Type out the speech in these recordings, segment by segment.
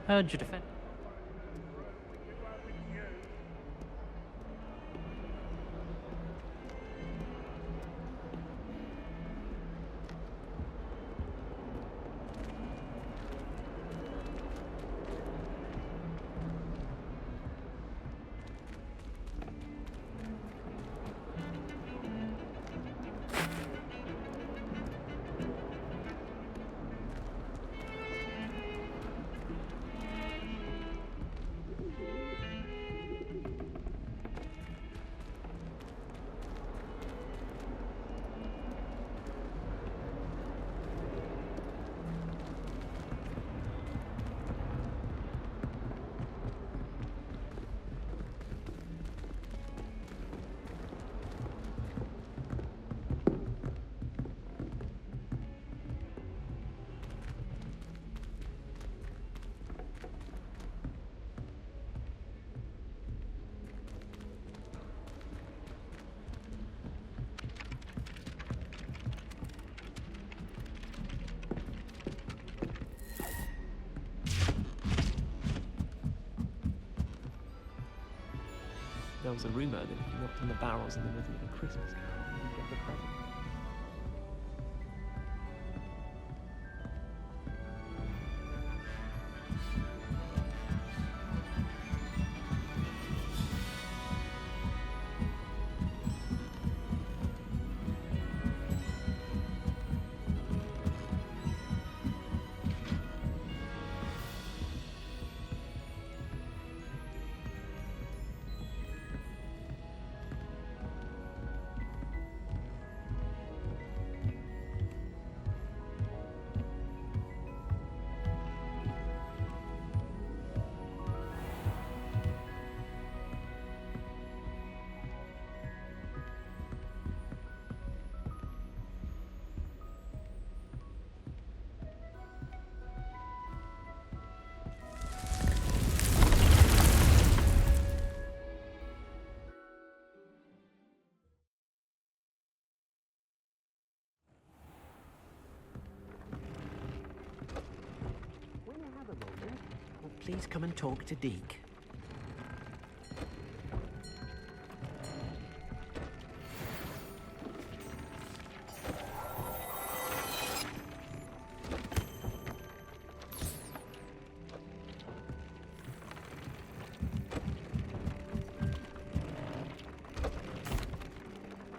Heard you defend. There was a rumour that if you knocked on the barrels in the rhythm of a Christmas carol, you'd get the present. When you have a moment, please come and talk to Deke.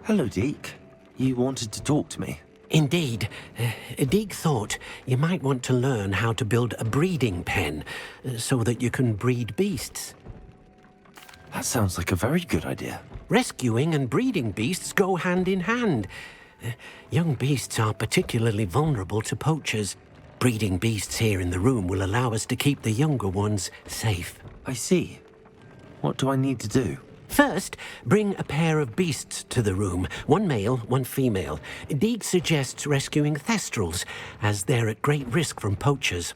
Hello, Deke. You wanted to talk to me? Indeed. Deke thought you might want to learn how to build a breeding pen so that you can breed beasts. That sounds like a very good idea. Rescuing and breeding beasts go hand in hand. Young beasts are particularly vulnerable to poachers. Breeding beasts here in the room will allow us to keep the younger ones safe. I see. What do I need to do? First, bring a pair of beasts to the room. One male, one female. Deke suggests rescuing thestrals, as they're at great risk from poachers.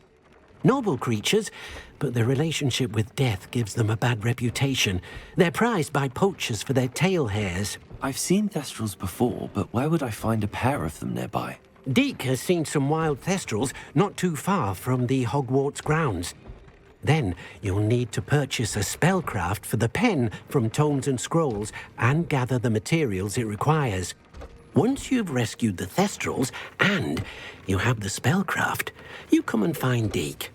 Noble creatures, but their relationship with death gives them a bad reputation. They're prized by poachers for their tail hairs. I've seen thestrals before, but where would I find a pair of them nearby? Deke has seen some wild thestrals not too far from the Hogwarts grounds. Then you'll need to purchase a spellcraft for the pen from Tomes and Scrolls and gather the materials it requires. Once you've rescued the thestrals and you have the spellcraft, you come and find Deke.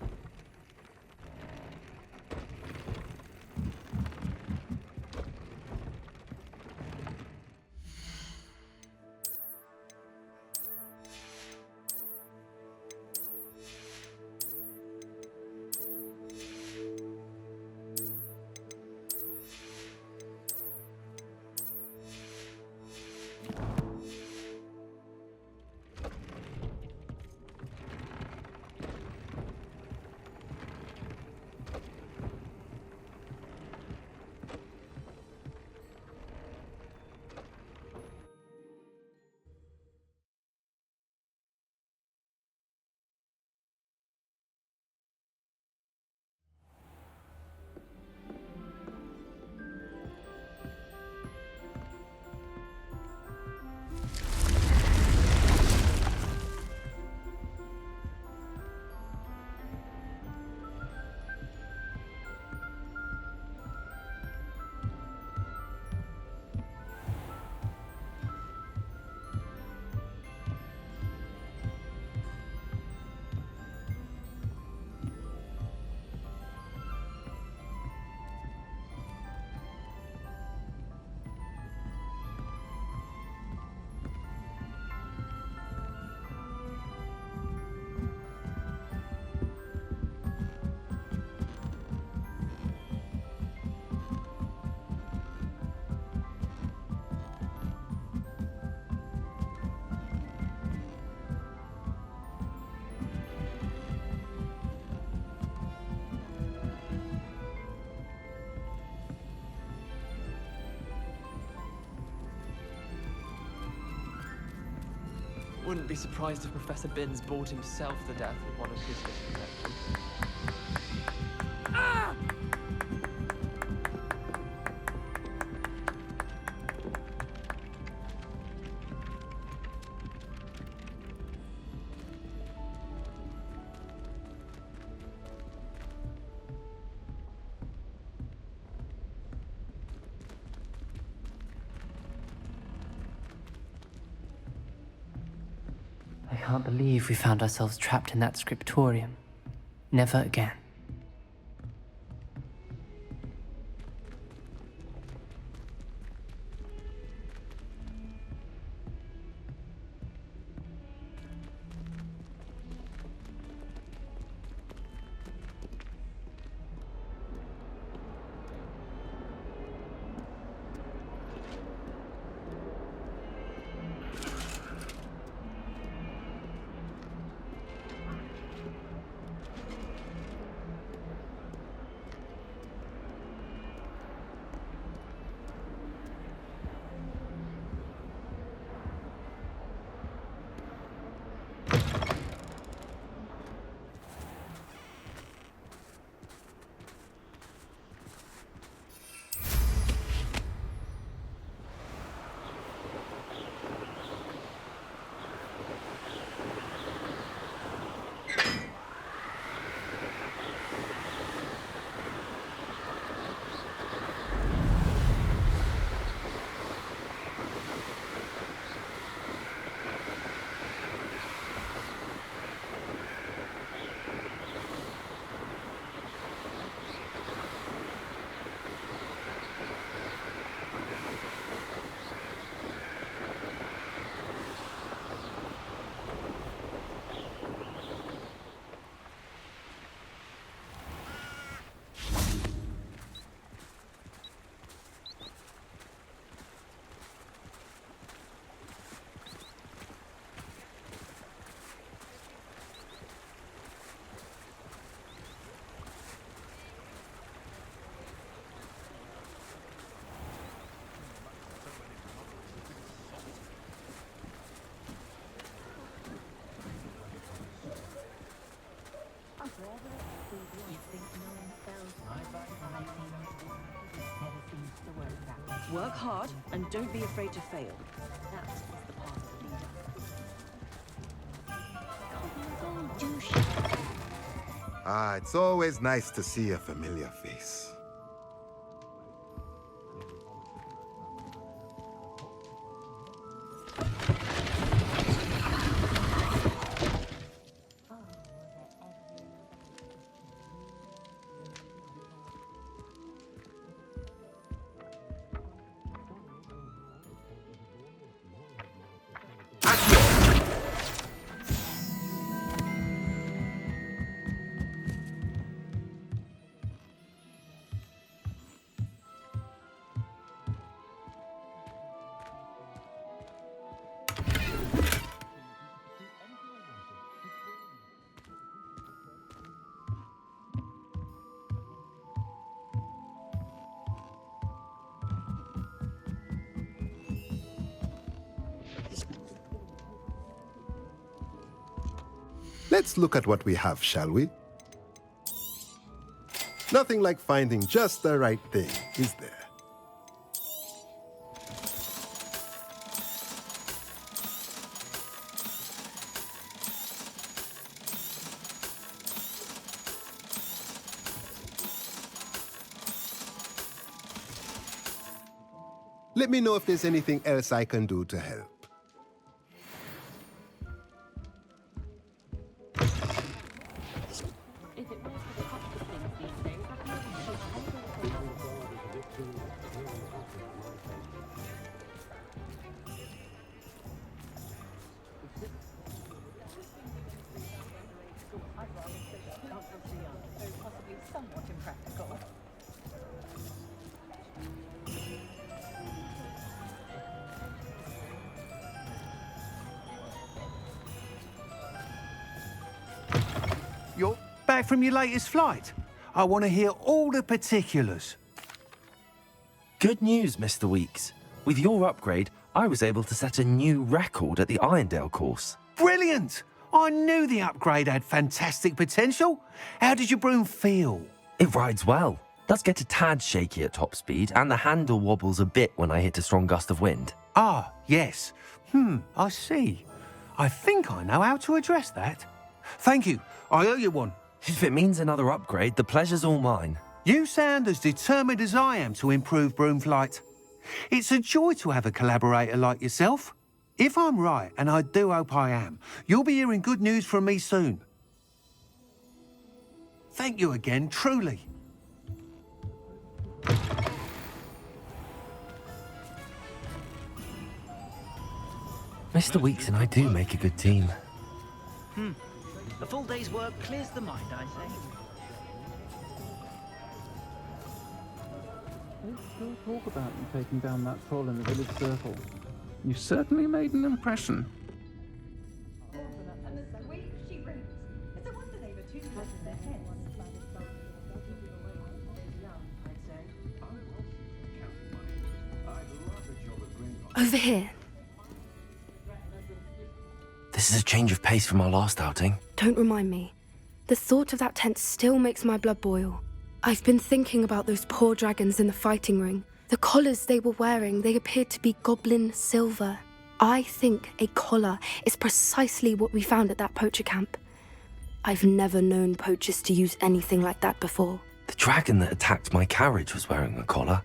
Wouldn't be surprised if Professor Binns bored himself to death with one of his history lectures. Ah! I can't believe we found ourselves trapped in that scriptorium. Never again. Work hard and don't be afraid to fail. That is the path of the leader. Ah, it's always nice to see a familiar face. Let's look at what we have, shall we? Nothing like finding just the right thing, is there? Let me know if there's anything else I can do to help. You're back from your latest flight? I want to hear all the particulars. Good news, Mr. Weeks. With your upgrade, I was able to set a new record at the Irondale course. Brilliant! I knew the upgrade had fantastic potential. How did your broom feel? It rides well. Does get a tad shaky at top speed, and the handle wobbles a bit when I hit a strong gust of wind. Ah, yes. I see. I think I know how to address that. Thank you. I owe you one. If it means another upgrade, the pleasure's all mine. You sound as determined as I am to improve broom flight. It's a joy to have a collaborator like yourself. If I'm right, and I do hope I am, you'll be hearing good news from me soon. Thank you again, truly. Mr. Weeks and I do make a good team. A full day's work clears the mind, I say. They still talk about you taking down that troll in the village circle. You certainly made an impression. Over here. This is a change of pace from our last outing. Don't remind me. The thought of that tent still makes my blood boil. I've been thinking about those poor dragons in the fighting ring. The collars they were wearing, they appeared to be goblin silver. I think a collar is precisely what we found at that poacher camp. I've never known poachers to use anything like that before. The dragon that attacked my carriage was wearing a collar,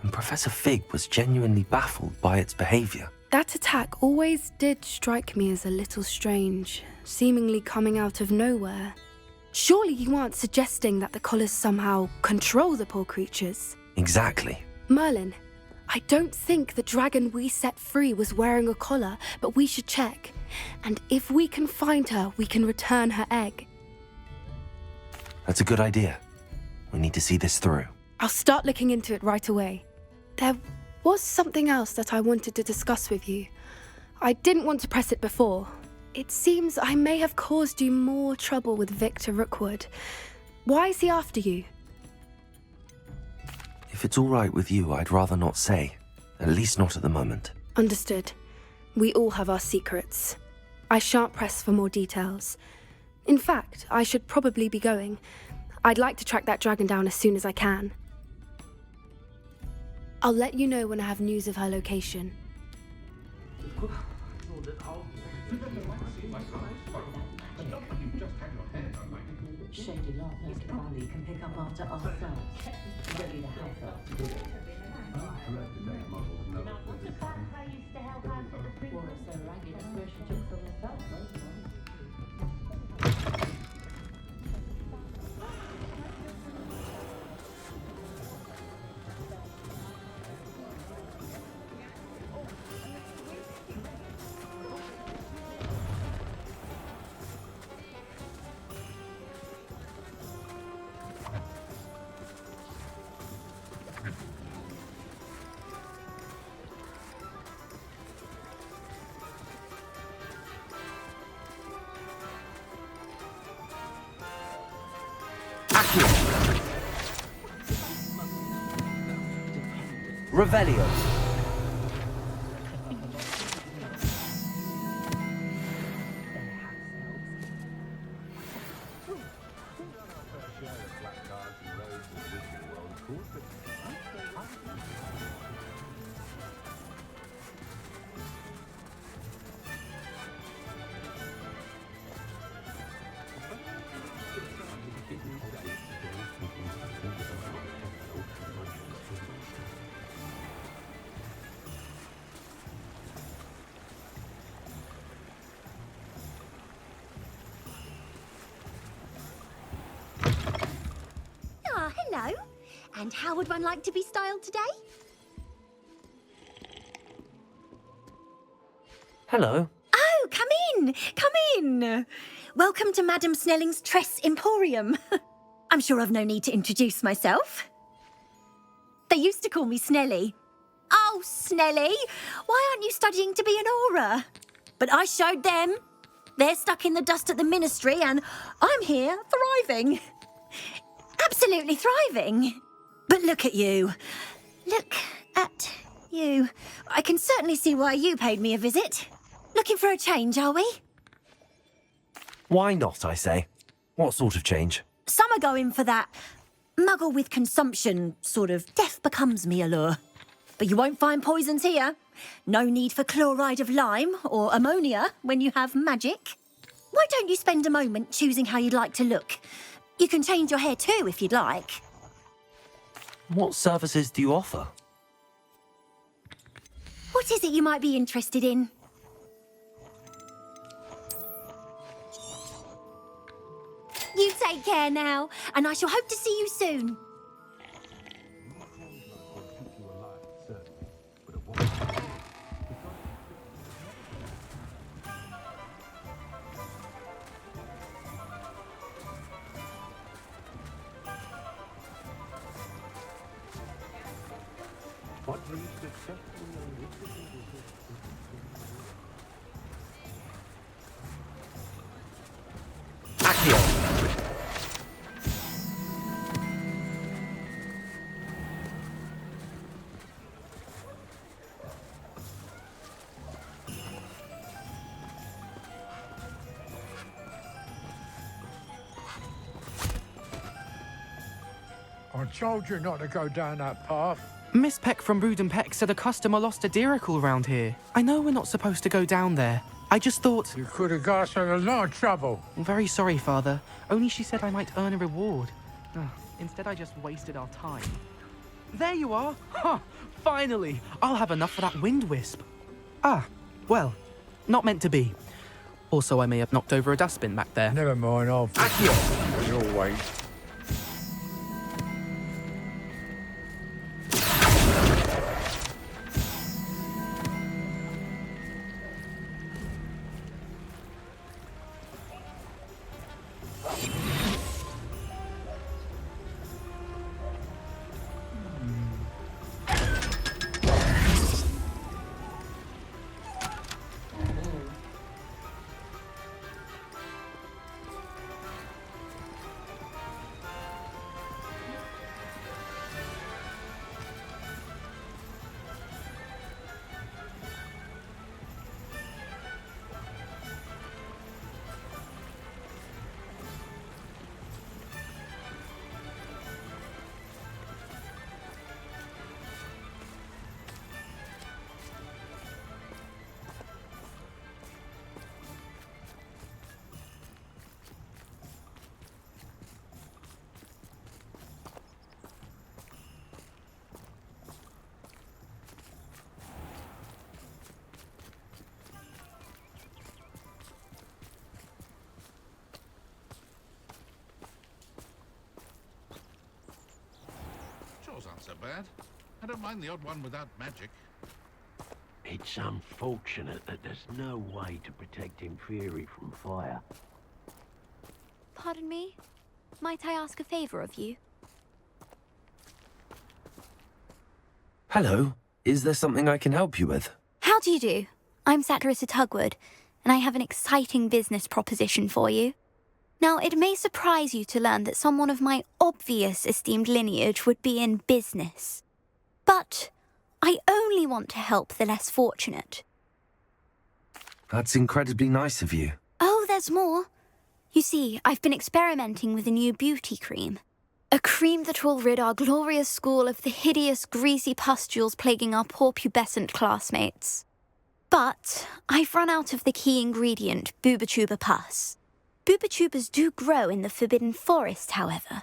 and Professor Fig was genuinely baffled by its behavior. That attack always did strike me as a little strange, seemingly coming out of nowhere. Surely you aren't suggesting that the collars somehow control the poor creatures? Exactly. Merlin, I don't think the dragon we set free was wearing a collar, but we should check. And if we can find her, we can return her egg. That's a good idea. We need to see this through. I'll start looking into it right away. There was something else that I wanted to discuss with you. I didn't want to press it before. It seems I may have caused you more trouble with Victor Rookwood. Why is he after you? If it's all right with you, I'd rather not say. At least not at the moment. Understood. We all have our secrets. I shan't press for more details. In fact, I should probably be going. I'd like to track that dragon down as soon as I can. I'll let you know when I have news of her location. Shady lot Mr. Valley can pick up after ourselves. Ready to help her to do it. Revelio. Hello. And how would one like to be styled today? Hello. Oh, come in. Come in. Welcome to Madame Snelling's Tress Emporium. I'm sure I've no need to introduce myself. They used to call me Snelly. Oh, Snelly, why aren't you studying to be an aura? But I showed them. They're stuck in the dust at the ministry and I'm here thriving. Absolutely thriving. But look at you. Look at You. I can certainly see why you paid me a visit. Looking for a change, are we? Why not, I say? What sort of change? Some are going for that muggle with consumption, sort of death becomes me allure. But you won't find poisons here. No need for chloride of lime or ammonia when you have magic. Why don't you spend a moment choosing how you'd like to look? You can change your hair too if you'd like. What services do you offer? What is it you might be interested in? You take care now, and I shall hope to see you soon. I told you not to go down that path. Miss Peck from Brood and Peck said a customer lost a diricle around here. I know we're not supposed to go down there. I just thought... You could have got us in a lot of trouble. I'm very sorry, Father. Only she said I might earn a reward. Instead, I just wasted our time. There you are! Huh! Finally! I'll have enough for that wind wisp. Ah, well, not meant to be. Also, I may have knocked over a dustbin back there. Never mind, I'll fix it. As always. Aren't so bad. I don't mind the odd one without magic. It's unfortunate that there's no way to protect Inferi from fire. Pardon me? Might I ask a favour of you? Hello. Is there something I can help you with? How do you do? I'm Satirissa Tugwood, and I have an exciting business proposition for you. Now, it may surprise you to learn that someone of my obvious esteemed lineage would be in business. But I only want to help the less fortunate. That's incredibly nice of you. Oh, there's more. You see, I've been experimenting with a new beauty cream. A cream that will rid our glorious school of the hideous, greasy pustules plaguing our poor pubescent classmates. But I've run out of the key ingredient, Bubatuba pus. Bubachubas do grow in the Forbidden Forest, however.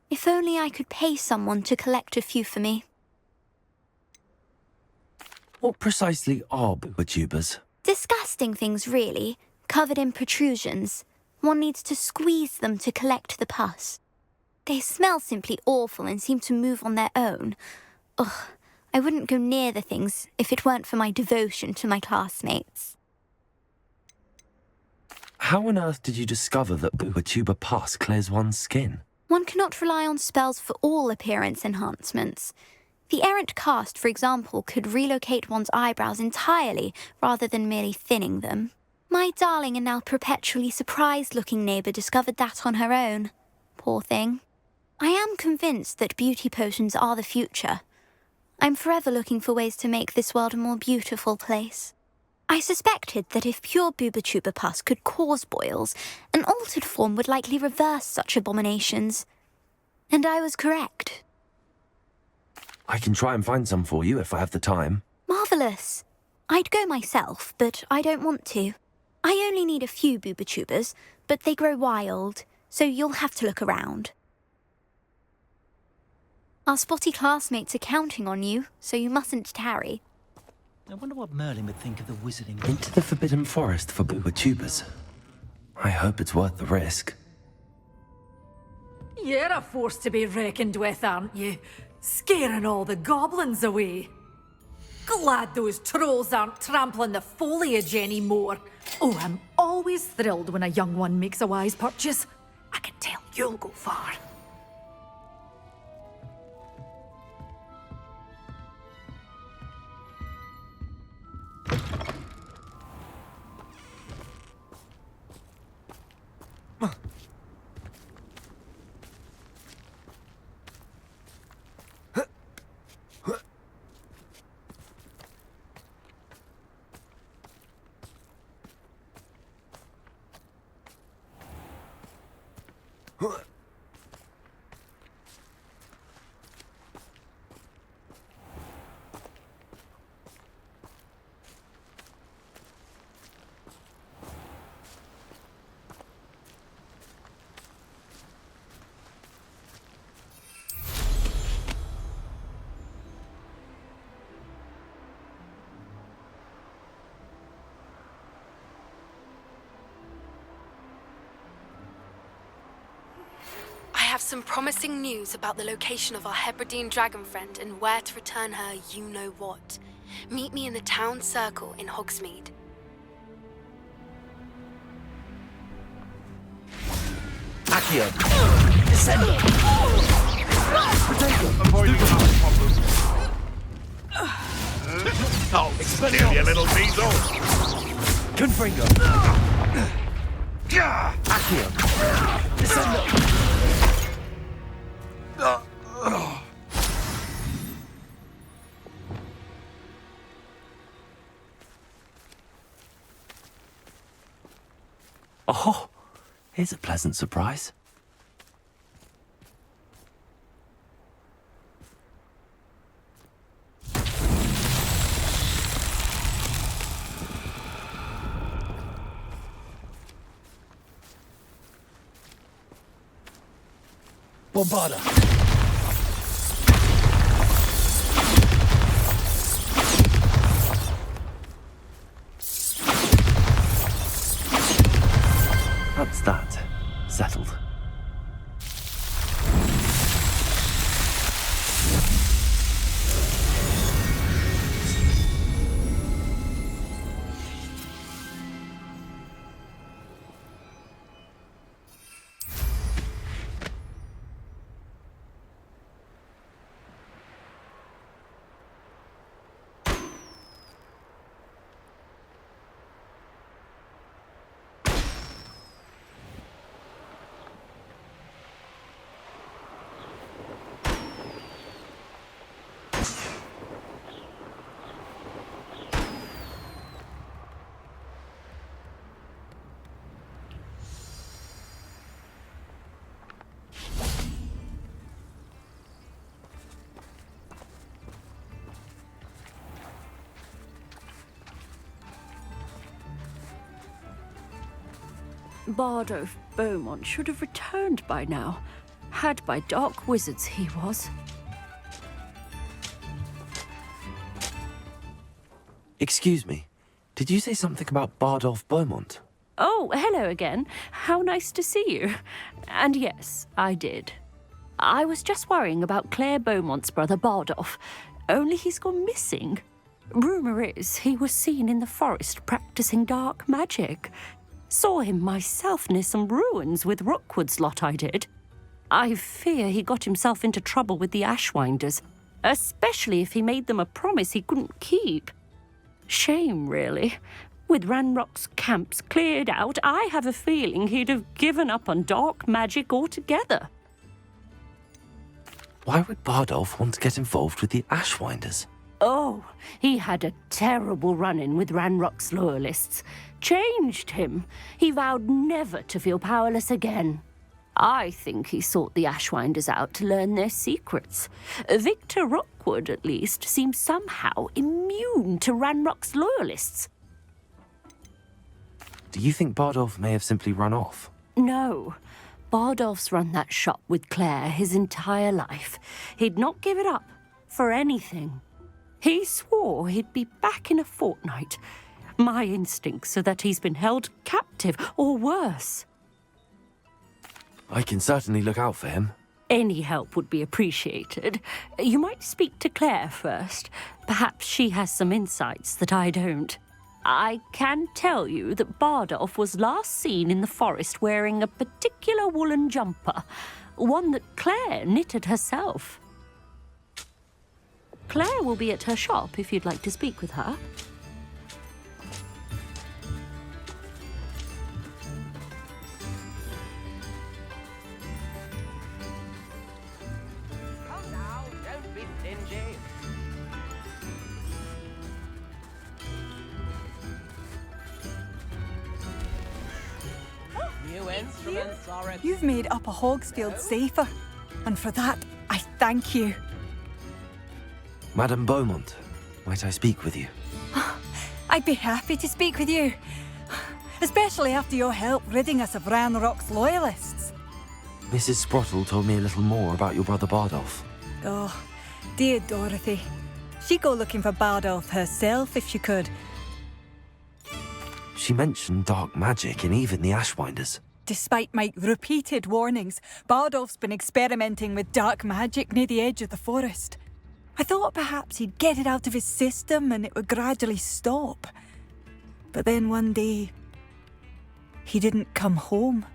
If only I could pay someone to collect a few for me. What precisely are Bubachubas? Disgusting things, really, covered in protrusions. One needs to squeeze them to collect the pus. They smell simply awful and seem to move on their own. Ugh, I wouldn't go near the things if it weren't for my devotion to my classmates. How on earth did you discover that Bubatuba pus clears one's skin? One cannot rely on spells for all appearance enhancements. The errant cast, for example, could relocate one's eyebrows entirely rather than merely thinning them. My darling and now perpetually surprised-looking neighbour discovered that on her own. Poor thing. I am convinced that beauty potions are the future. I'm forever looking for ways to make this world a more beautiful place. I suspected that if pure booba-tuba pus could cause boils, an altered form would likely reverse such abominations. And I was correct. I can try and find some for you if I have the time. Marvellous. I'd go myself, but I don't want to. I only need a few booba-tubas, but they grow wild, so you'll have to look around. Our spotty classmates are counting on you, so you mustn't tarry. I wonder what Merlin would think of the wizarding. Into the Forbidden Forest for booba-tubas. I hope it's worth the risk. You're a force to be reckoned with, aren't you? Scaring all the goblins away. Glad those trolls aren't trampling the foliage anymore. Oh, I'm always thrilled when a young one makes a wise purchase. I can tell you'll go far. I have some promising news about the location of our Hebridean dragon friend and where to return her you-know-what. Meet me in the town circle in Hogsmeade. Accio! Descendo! Potato! Avoiding problems. Oh, still, you little weasel! Confringo! Accio! Descendo! Oh, here's a pleasant surprise. Bombarda. That's that. Settled. Bard of Beaumont should have returned by now. Had by dark wizards he was. Excuse me, did you say something about Bard of Beaumont? Oh, hello again. How nice to see you. And yes, I did. I was just worrying about Claire Beaumont's brother Bardolph, only he's gone missing. Rumour is he was seen in the forest practicing dark magic. Saw him myself near some ruins with Rookwood's lot I did. I fear he got himself into trouble with the Ashwinders, especially if he made them a promise he couldn't keep. Shame, really. With Ranrock's camps cleared out, I have a feeling he'd have given up on dark magic altogether. Why would Bardolph want to get involved with the Ashwinders? Oh, he had a terrible run-in with Ranrock's loyalists. Changed him. He vowed never to feel powerless again. I think he sought the Ashwinders out to learn their secrets. Victor Rookwood, at least, seems somehow immune to Ranrock's loyalists. Do you think Bardolph may have simply run off? No. Bardolph's run that shop with Claire his entire life. He'd not give it up for anything. He swore he'd be back in a fortnight. My instincts are that he's been held captive, or worse. I can certainly look out for him. Any help would be appreciated. You might speak to Claire first. Perhaps she has some insights that I don't. I can tell you that Bardolph was last seen in the forest wearing a particular woolen jumper, one that Claire knitted herself. Claire will be at her shop if you'd like to speak with her. Come now, don't be stingy. New instruments are at... You've made Upper Hogsfield safer, and for that, I thank you. Madame Beaumont, might I speak with you? I'd be happy to speak with you, especially after your help ridding us of Ranrock's loyalists. Mrs. Sprottle told me a little more about your brother Bardolph. Oh, dear Dorothy. She'd go looking for Bardolph herself if she could. She mentioned dark magic and even the Ashwinders. Despite my repeated warnings, Bardolph's been experimenting with dark magic near the edge of the forest. I thought perhaps he'd get it out of his system and it would gradually stop. But then one day, he didn't come home.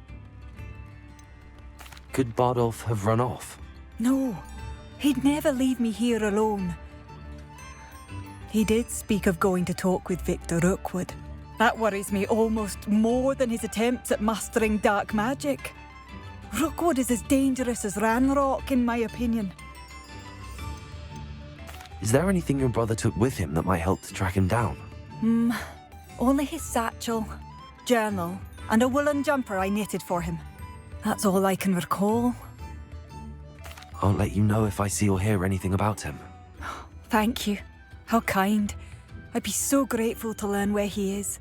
Could Bardolph have run off? No, he'd never leave me here alone. He did speak of going to talk with Victor Rookwood. That worries me almost more than his attempts at mastering dark magic. Rookwood is as dangerous as Ranrock, in my opinion. Is there anything your brother took with him that might help to track him down? Only his satchel, journal, and a woolen jumper I knitted for him. That's all I can recall. I'll let you know if I see or hear anything about him. Thank you. How kind. I'd be so grateful to learn where he is.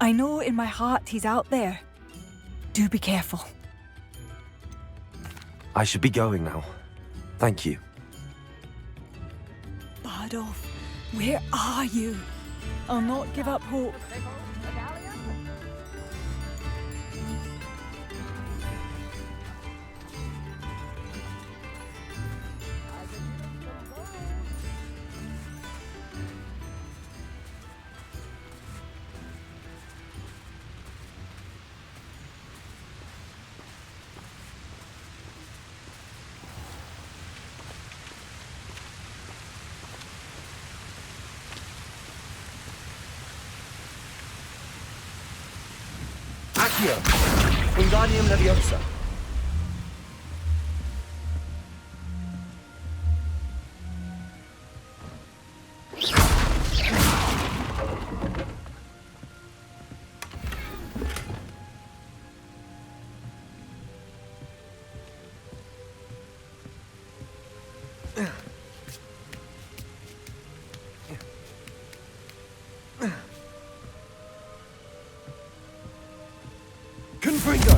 I know in my heart he's out there. Do be careful. I should be going now. Thank you. Bardolph, where are you? I'll not give up hope. Accio, Wingardium Leviosa. Confringo!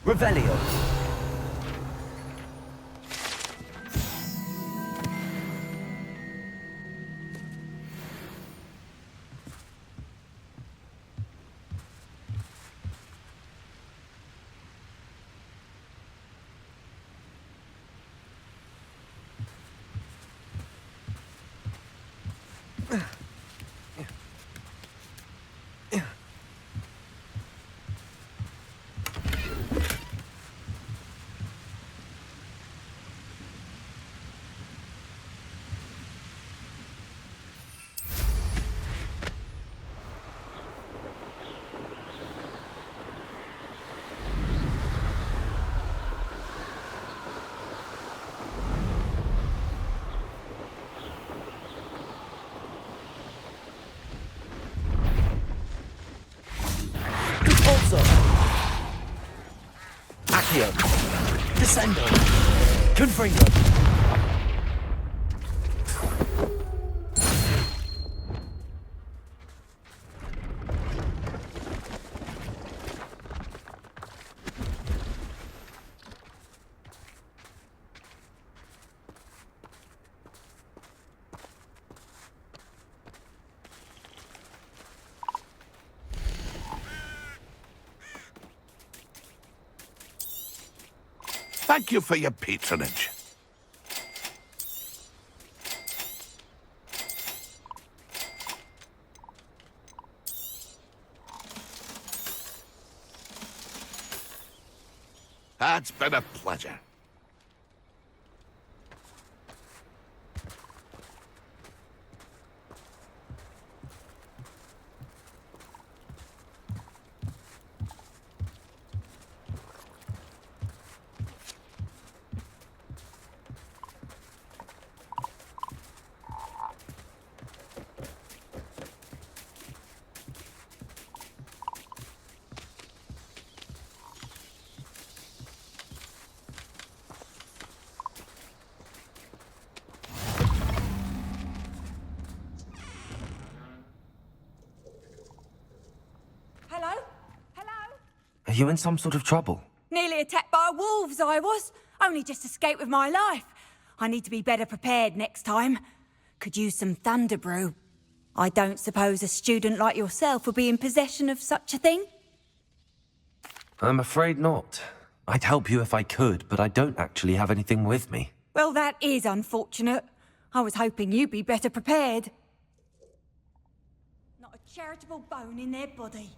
Revelio. Accio, Descendo, Confringo. Thank you for your patronage. It's been a pleasure. Hello? Hello? Are you in some sort of trouble? Nearly attacked by wolves, I was. Only just escaped with my life. I need to be better prepared next time. Could use some thunder brew. I don't suppose a student like yourself would be in possession of such a thing? I'm afraid not. I'd help you if I could, but I don't actually have anything with me. Well, that is unfortunate. I was hoping you'd be better prepared. Not a charitable bone in their body.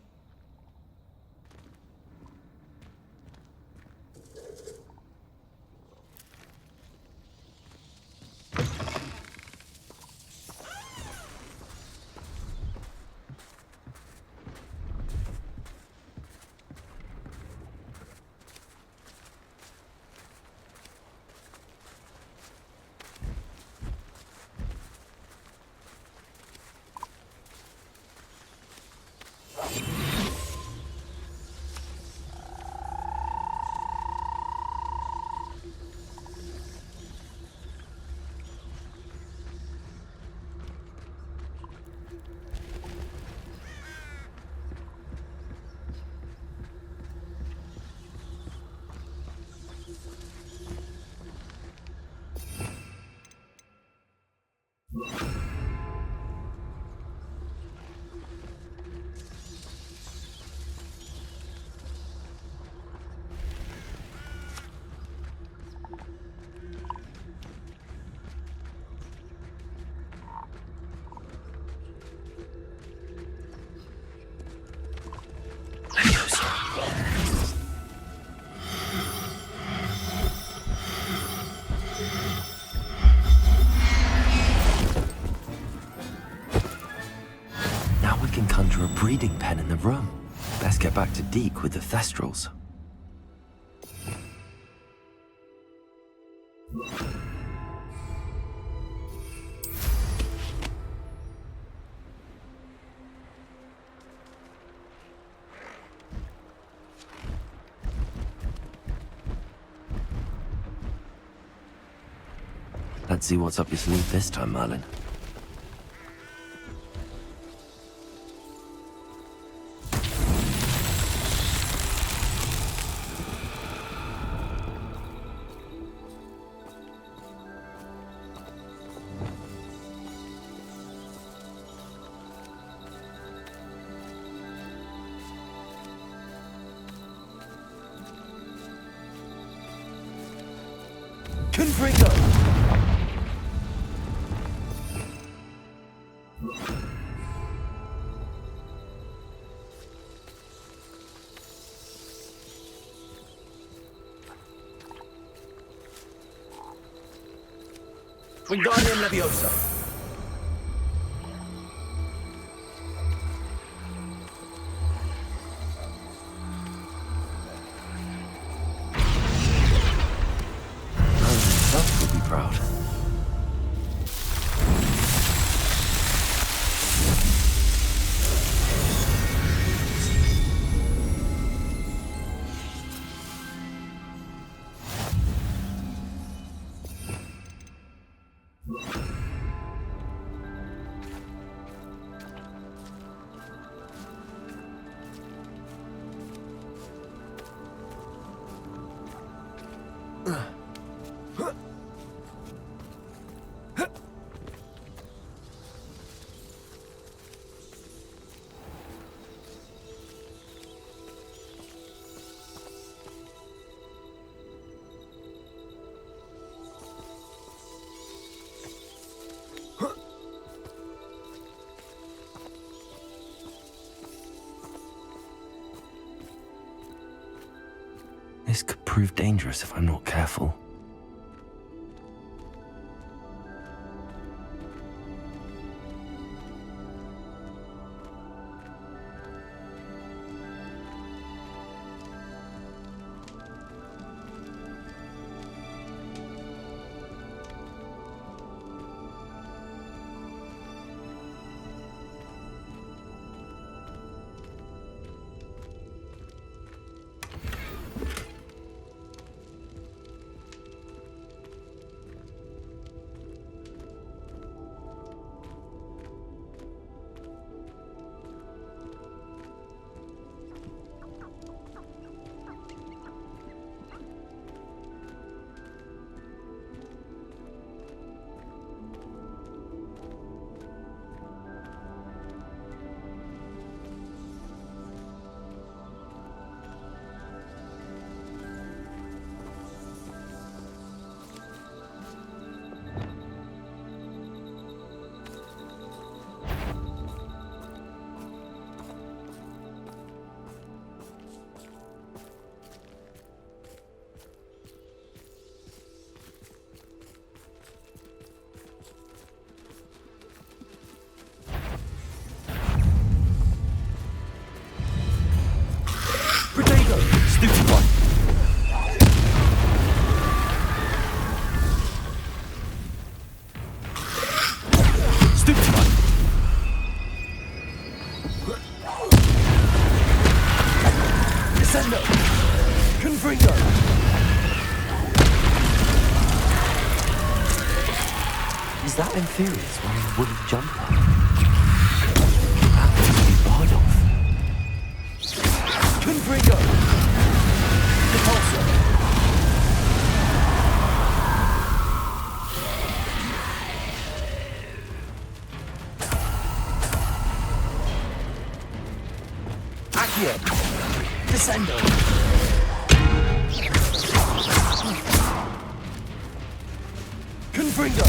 Now we can conjure a breeding pen in the room. Best get back to Deke with the Thestrals. Let's see what's up your sleeve this time, Merlin. Confringo! Wingardium Leviosa. Himself would be proud. This could prove dangerous if I'm not careful. Stupid one! Stupid one! Descendo! Confringo! Is that Inferior's wearing a woolly jumper? That must be Bardolph. Confringo! Accio! Descendo! Confringo!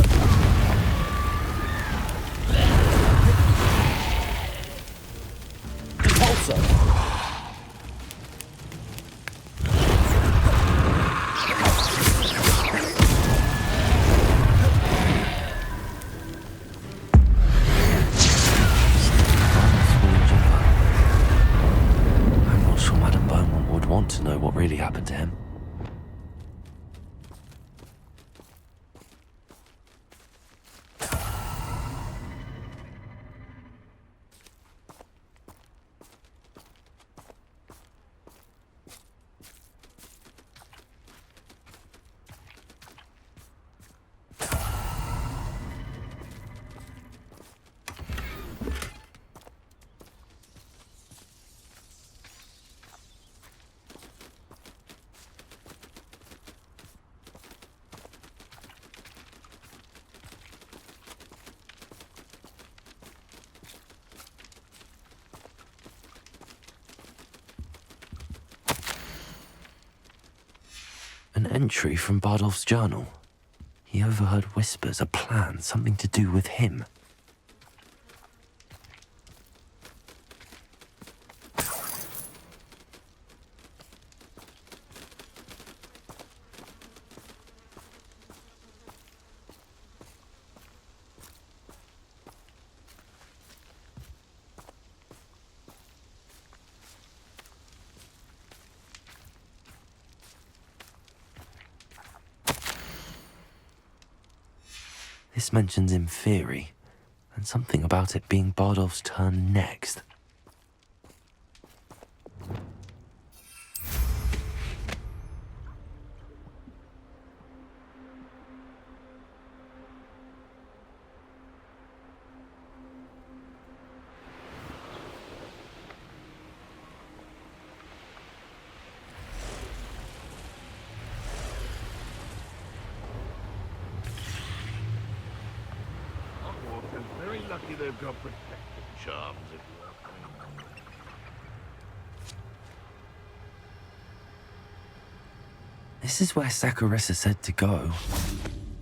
Repulso! To know what really happened to him. An entry from Bardolph's journal. He overheard whispers, a plan, something to do with him. This mentions Inferi, and something about it being Bardolph's turn next. Lucky they've got protective charms, if you ask me. This is where Saccharissa said to go.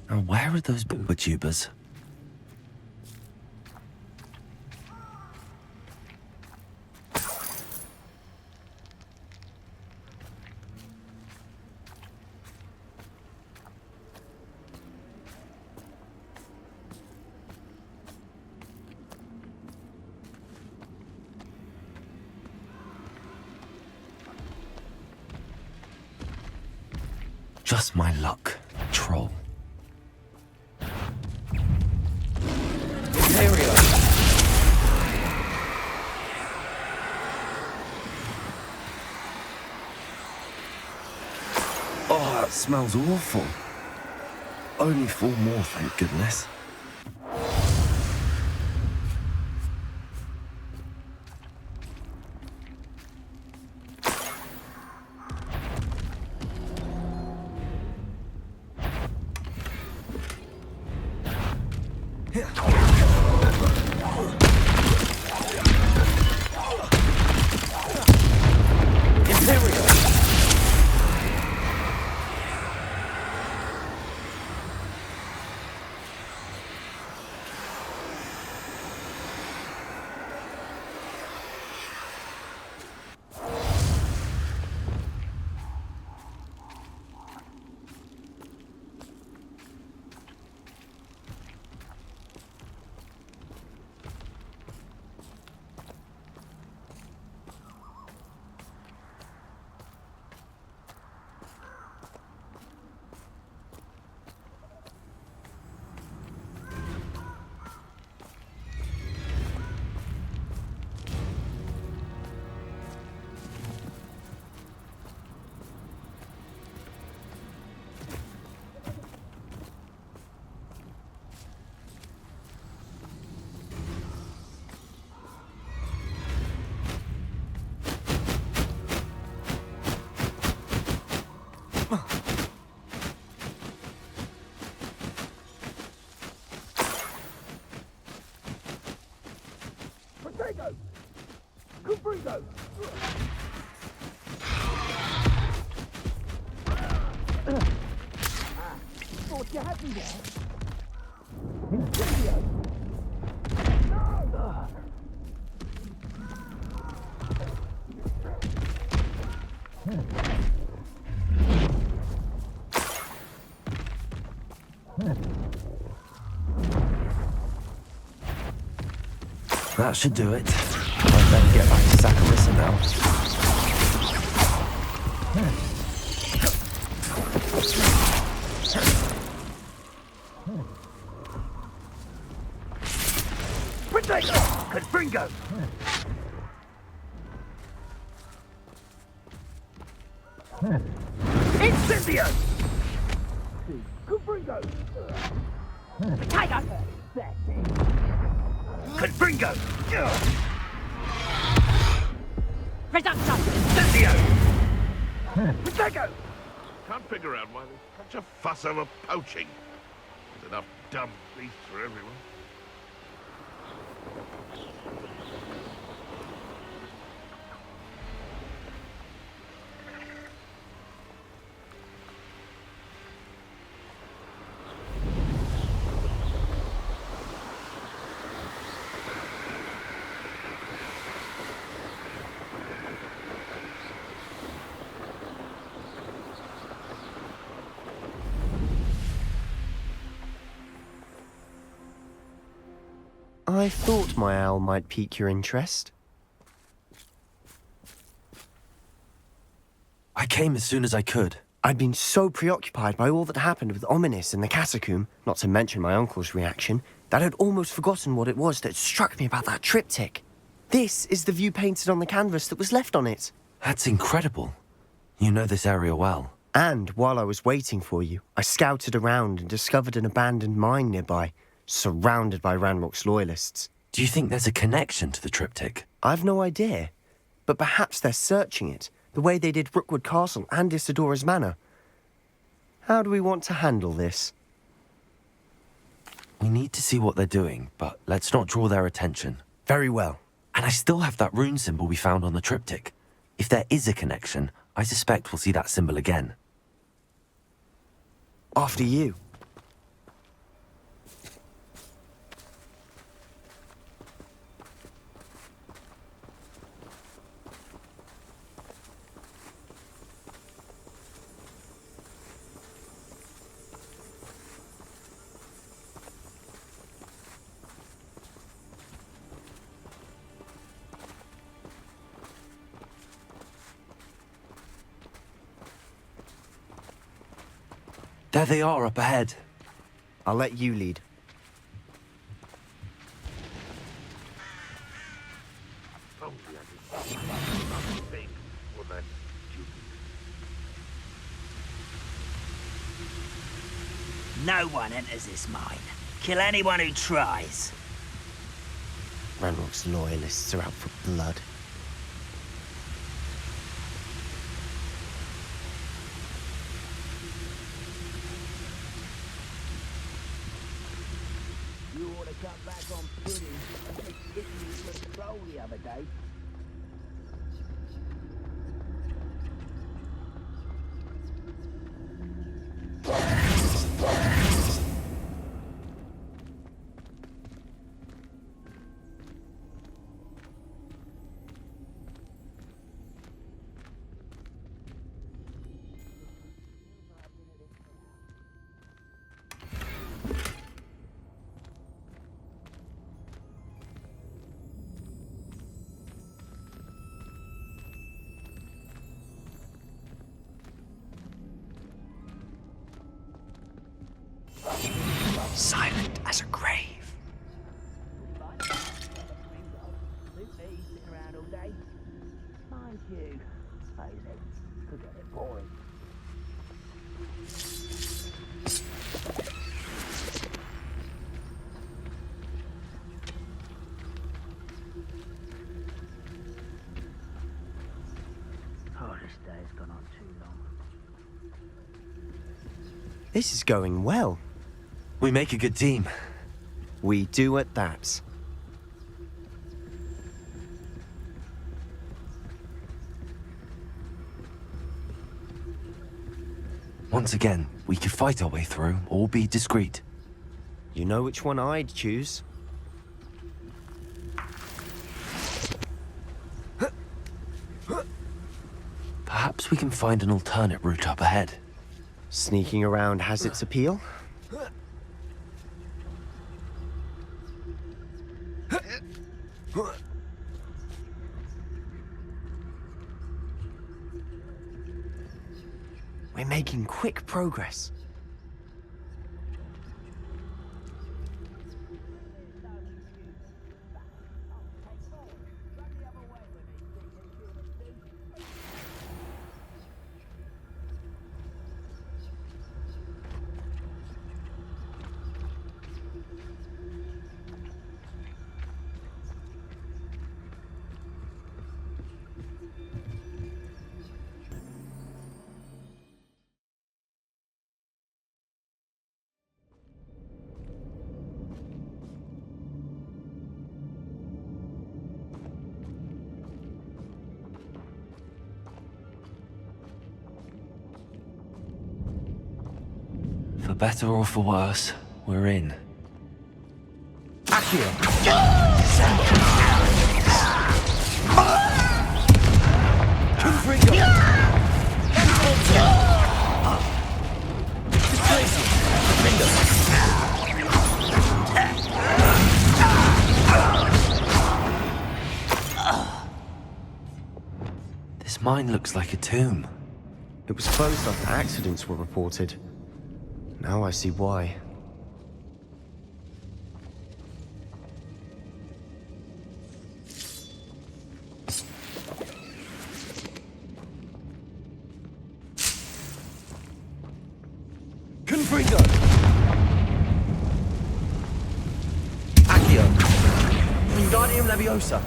Now where are those booba-tubers? Just my luck. Troll. Imperial! Oh, that smells awful. Only 4 more, thank goodness. Potato! Cubrigo! Thought you had me there. Incendio! That should do it. I'd better get back to Saccharissa now. Potato! Confringo! Incendio! Confringo! Potato! Confringo! Reducto! Incendio! Potato! Can't figure out why there's such a fuss over poaching. There's enough dumb beasts for everyone. I thought my owl might pique your interest. I came as soon as I could. I'd been so preoccupied by all that happened with Ominis in the catacomb, not to mention my uncle's reaction, that I'd almost forgotten what it was that struck me about that triptych. This is the view painted on the canvas that was left on it. That's incredible. You know this area well. And while I was waiting for you, I scouted around and discovered an abandoned mine nearby, surrounded by Ranrock's loyalists. Do you think there's a connection to the triptych? I've no idea, but perhaps they're searching it, the way they did Rookwood Castle and Isidora's Manor. How do we want to handle this? We need to see what they're doing, but let's not draw their attention. Very well. And I still have that rune symbol we found on the triptych. If there is a connection, I suspect we'll see that symbol again. After you. There they are up ahead. I'll let you lead. No one enters this mine. Kill anyone who tries. Ranrock's loyalists are out for blood. You ought to cut back on pudding. I was getting you for a stroll the other day. Silent as a grave. Mind you, suppose it could get a bit boring. Oh, this day's gone on too long. This is going well. We make a good team. We do at that. Once again, we could fight our way through or be discreet. You know which one I'd choose. Perhaps we can find an alternate route up ahead. Sneaking around has its appeal. We're making quick progress. For better or for worse, we're in. This mine looks like a tomb. It was closed after accidents were reported. Now I see why. Confringo! Accio! Wingardium Leviosa!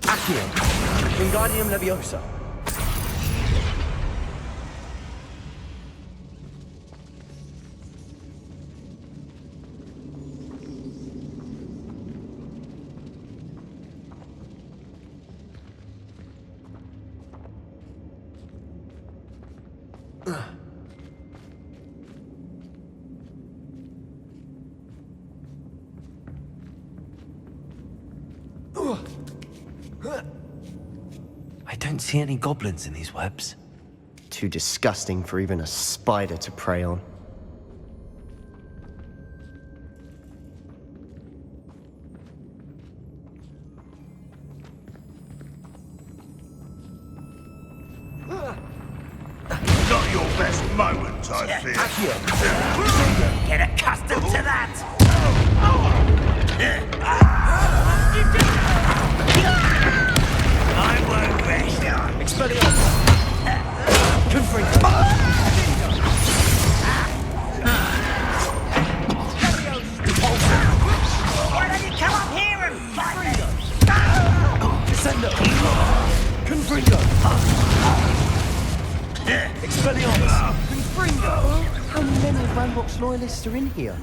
Accio! Wingardium Leviosa! I don't see any goblins in these webs. Too disgusting for even a spider to prey on. Not your best moment, I fear. Get accustomed to that! I won't rest. Expelliarmus! Confringo! Why don't you come up here and fight me? Descendo! Confringo! Expelliarmus! Confringo! How many of Ranrock's loyalists are in here?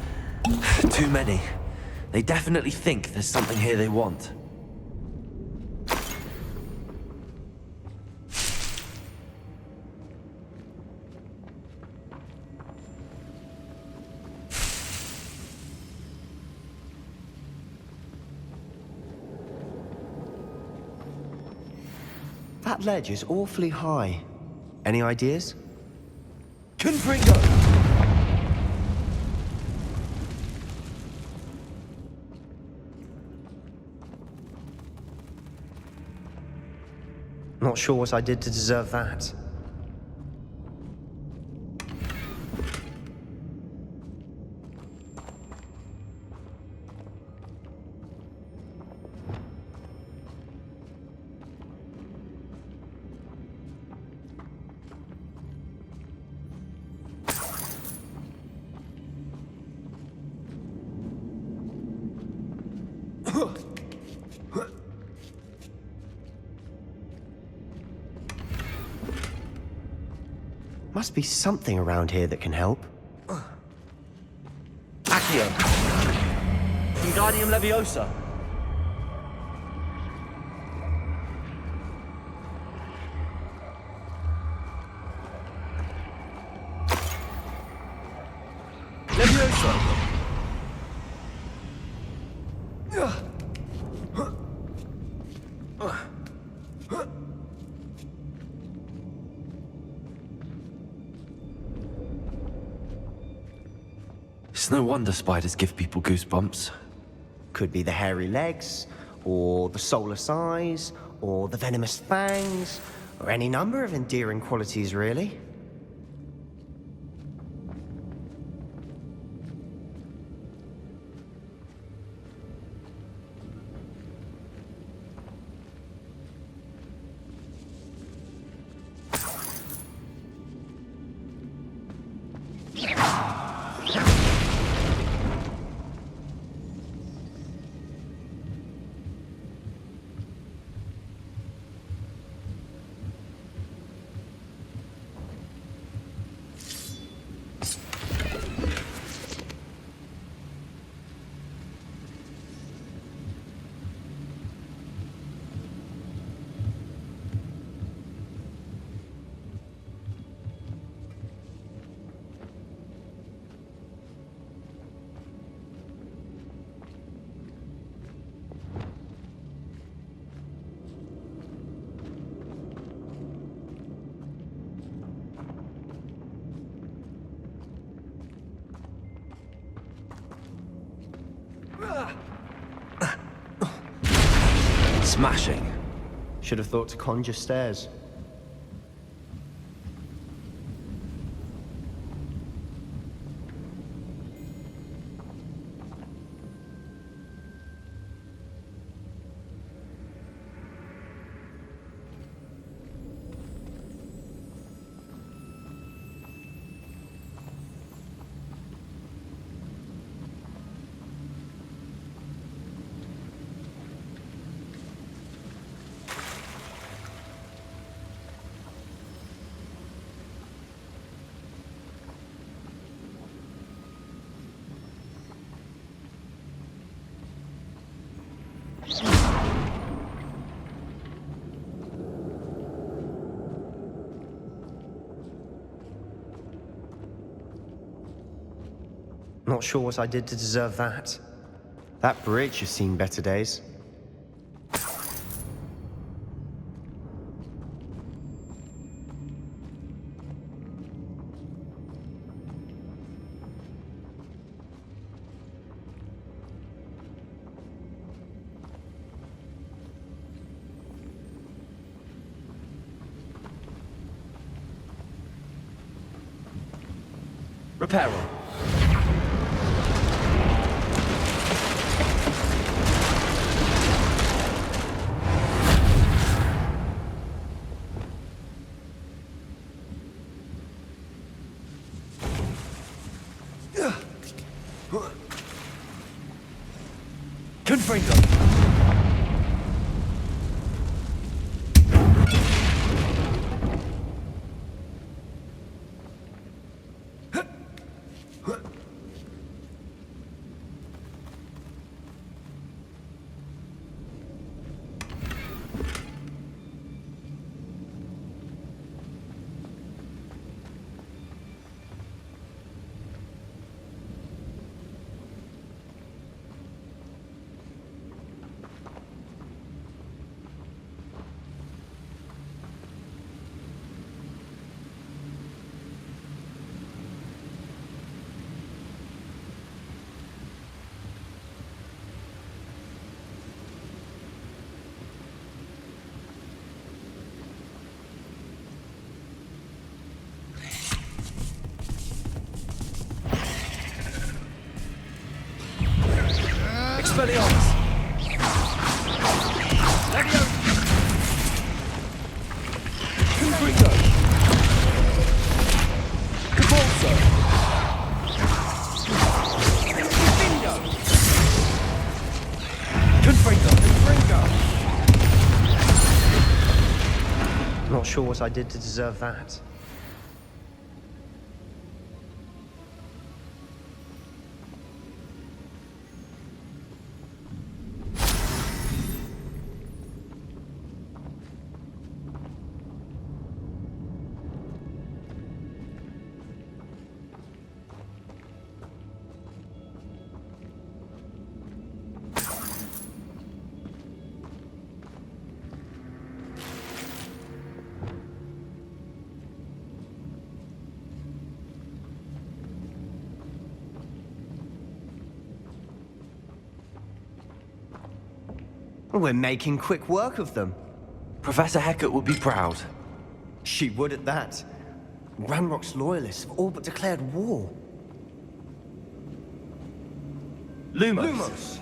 Too many. They definitely think there's something here they want. That ledge is awfully high. Any ideas? Confringo! Not sure what I did to deserve that. Must be something around here that can help. Accio! Wingardium Leviosa! Leviosa! It's no wonder spiders give people goosebumps. Could be the hairy legs, or the soulless eyes, or the venomous fangs, or any number of endearing qualities, really. Smashing. Should have thought to conjure stairs. Not sure what I did to deserve that. That bridge has seen better days. Repair all. Confringo. Expelliarmus! Leviosa! Confringo! Cabalso! Confringo! Confringo! Confringo! Not sure what I did to deserve that. We're making quick work of them. Professor Hecat would be proud. She would at that. Ranrock's loyalists have all but declared war. Lumos. Lumos.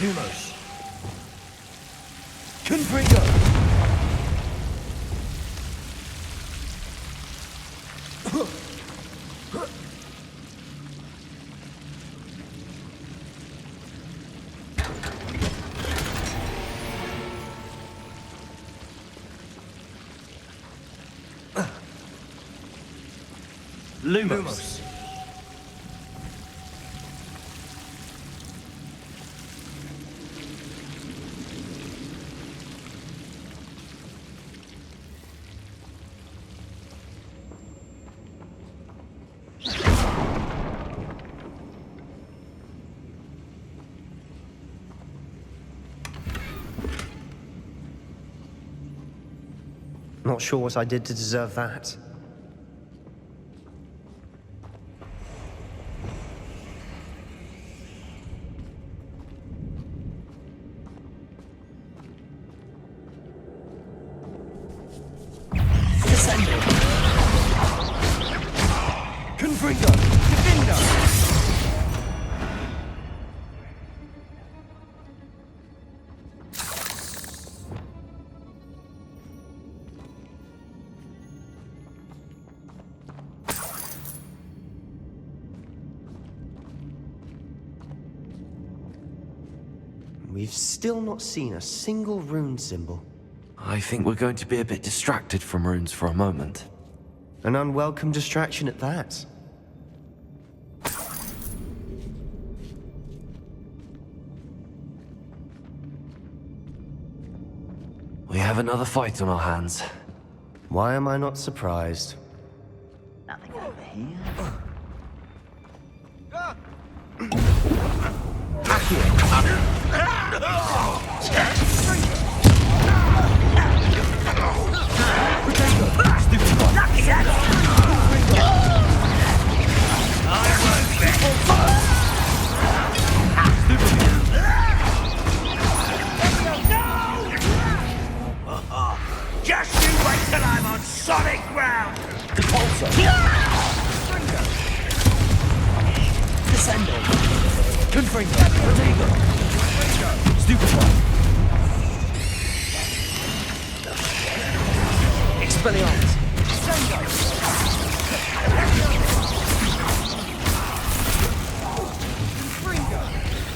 Lumos. Confringo. Lumos. Not sure what I did to deserve that. Confringo. Defender. We've still not seen a single rune symbol. I think we're going to be a bit distracted from runes for a moment. An unwelcome distraction at that. We have another fight on our hands. Why am I not surprised? Nothing over here. Accio! Just you wait till I'm on solid ground! Descendo! Confringo! Protego! Stupefy! Expelliarmus!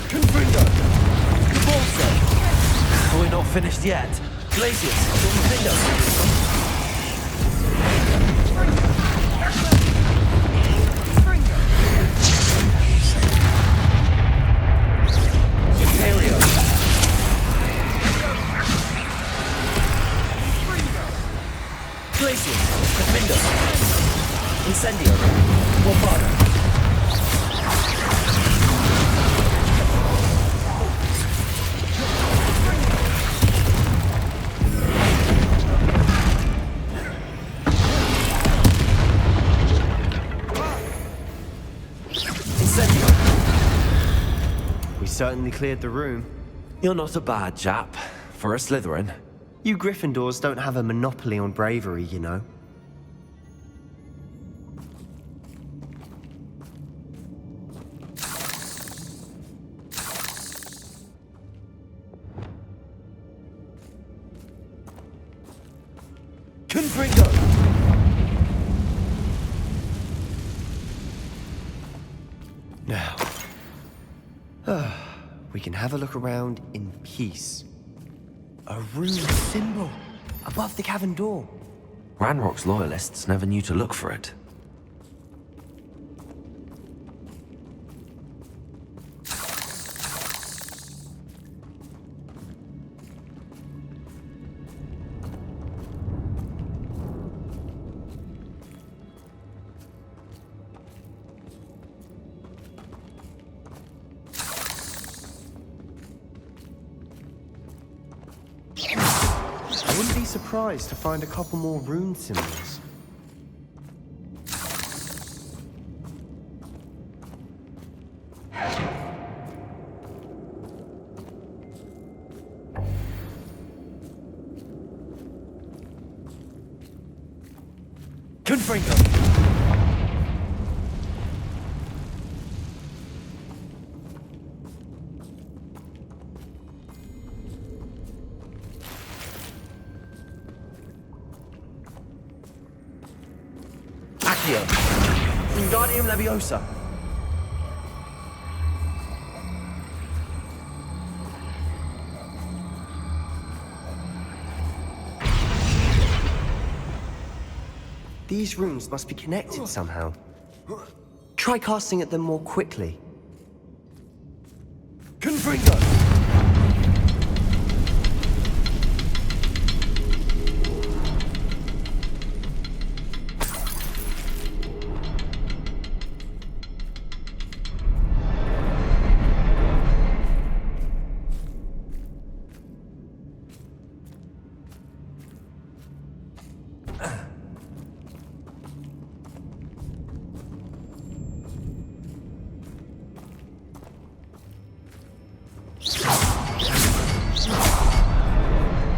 Confringo! Convulso! We're not finished yet. Glacius! Confringo! Imperio! Glacius! Defendo! Incendio! Bombardo! Incendio! We certainly cleared the room. You're not a bad chap, for a Slytherin. You Gryffindors don't have a monopoly on bravery, you know. Confringo! Now, we can have a look around in peace. A rune symbol above the cavern door. Ranrock's loyalists never knew to look for it. I wouldn't be surprised to find a couple more rune symbols. Confringo! Accio! Wingardium Leviosa! These runes must be connected somehow. Try casting at them more quickly. Confringo!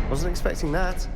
Wasn't expecting that.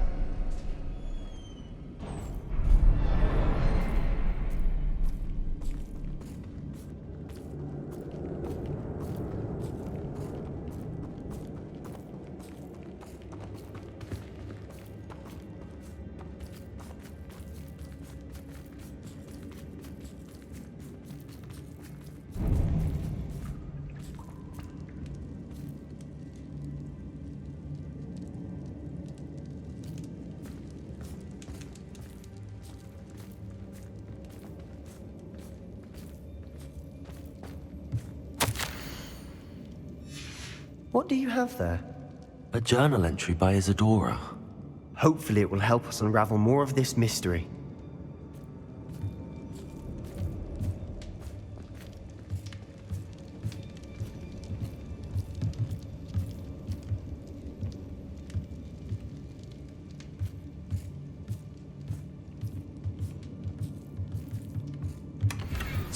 What do you have there? A journal entry by Isadora. Hopefully it will help us unravel more of this mystery.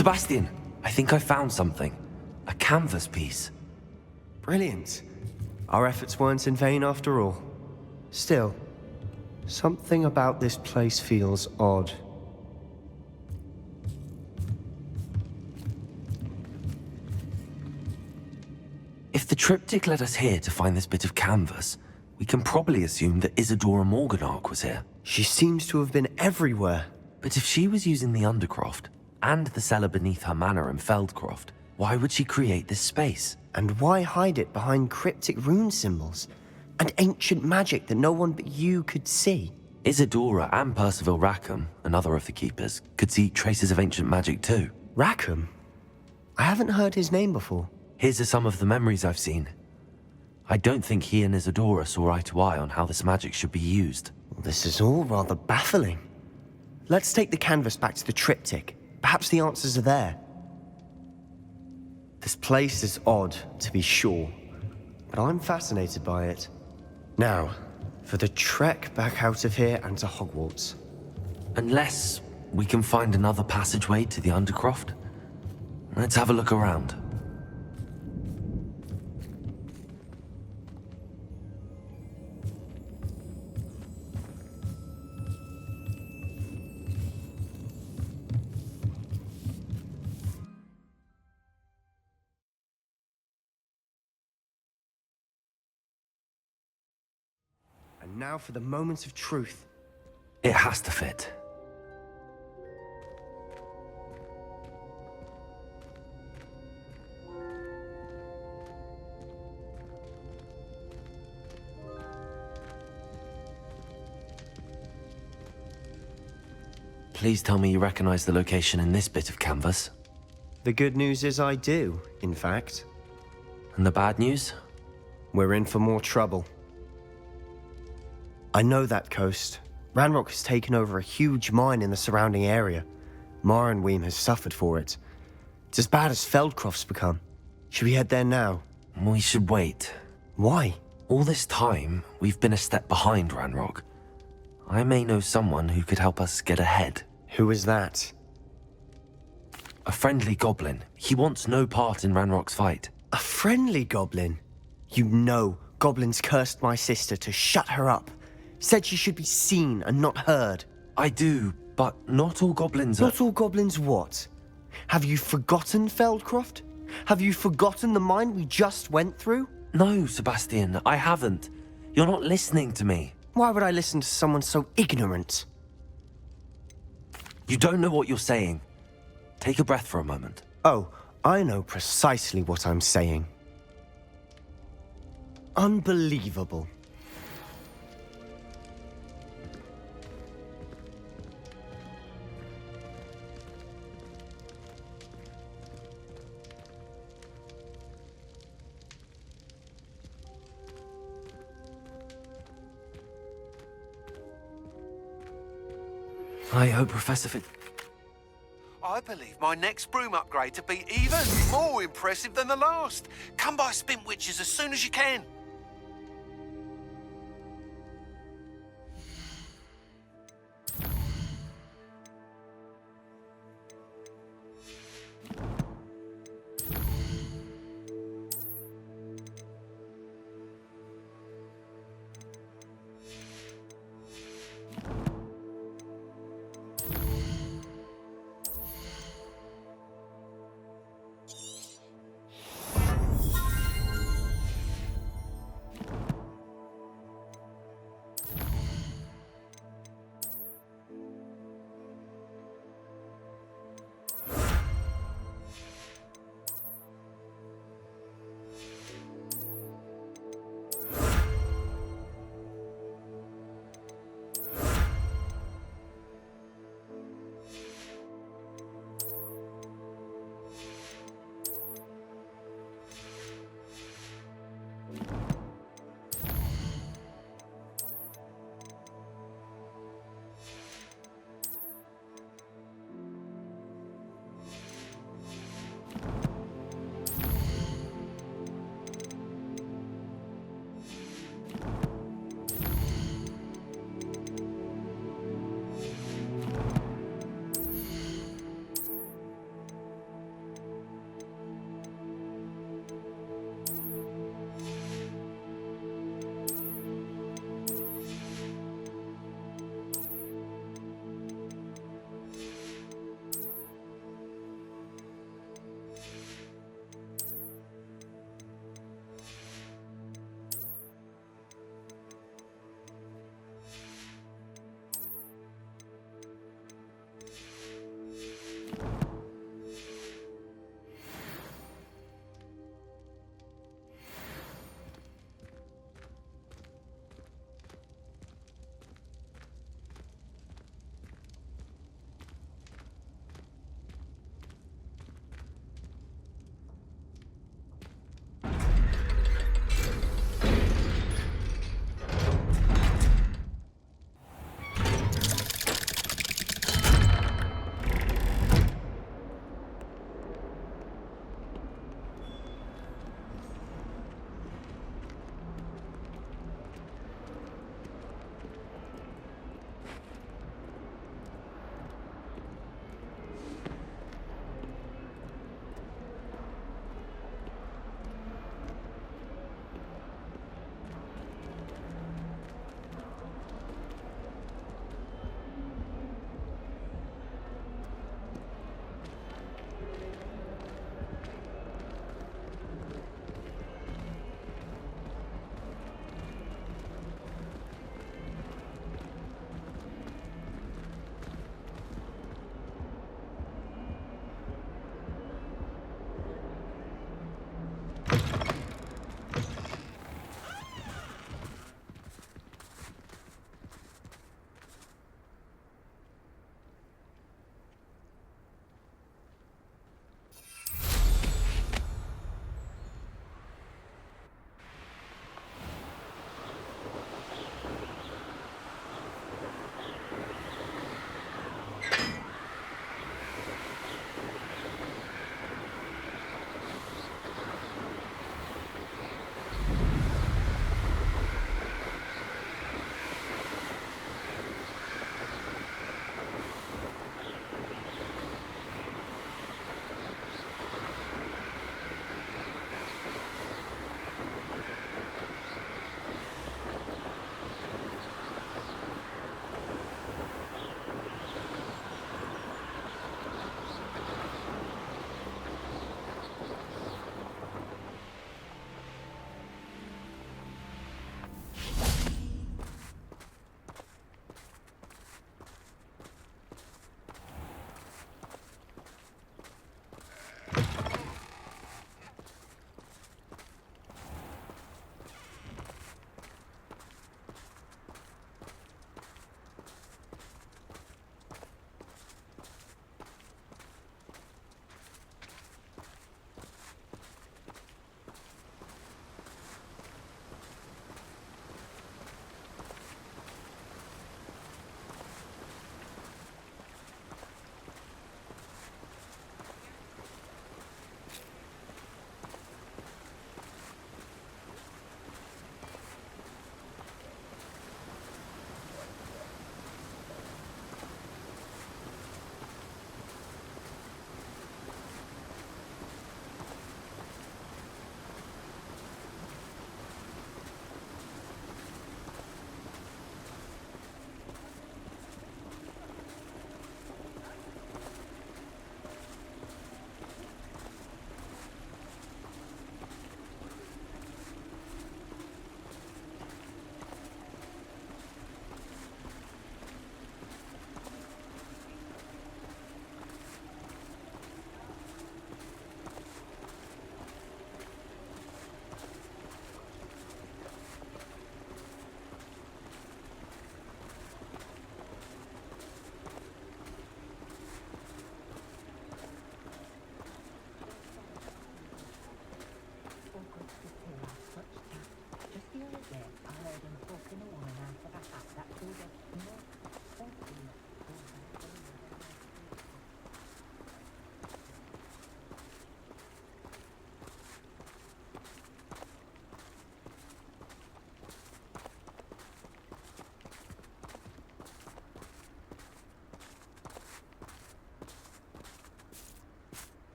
Sebastian, I think I found something. A canvas piece. Brilliant. Our efforts weren't in vain after all. Still, something about this place feels odd. If the triptych led us here to find this bit of canvas, we can probably assume that Isadora Morganach was here. She seems to have been everywhere. But if she was using the Undercroft, and the cellar beneath her manor in Feldcroft, why would she create this space? And why hide it behind cryptic rune symbols? And ancient magic that no one but you could see? Isadora and Percival Rackham, another of the Keepers, could see traces of ancient magic too. Rackham? I haven't heard his name before. His are some of the memories I've seen. I don't think he and Isadora saw eye to eye on how this magic should be used. This is all rather baffling. Let's take the canvas back to the triptych. Perhaps the answers are there. This place is odd, to be sure, but I'm fascinated by it. Now, for the trek back out of here and to Hogwarts. Unless we can find another passageway to the Undercroft. Let's have a look around. And now for the moment of truth. It has to fit. Please tell me you recognize the location in this bit of canvas. The good news is I do, in fact. And the bad news? We're in for more trouble. I know that coast. Ranrock has taken over a huge mine in the surrounding area. Marrenweem has suffered for it. It's as bad as Feldcroft's become. Should we head there now? We should wait. Why? All this time, we've been a step behind Ranrock. I may know someone who could help us get ahead. Who is that? A friendly goblin. He wants no part in Ranrock's fight. A friendly goblin? You know, goblins cursed my sister to shut her up. Said she should be seen and not heard. I do, but not all goblins are... Not all goblins what? Have you forgotten Feldcroft? Have you forgotten the mine we just went through? No, Sebastian, I haven't. You're not listening to me. Why would I listen to someone so ignorant? You don't know what you're saying. Take a breath for a moment. Oh, I know precisely what I'm saying. Unbelievable. I hope Professor Fit... I believe my next broom upgrade to be even more impressive than the last. Come by Spintwitches as soon as you can.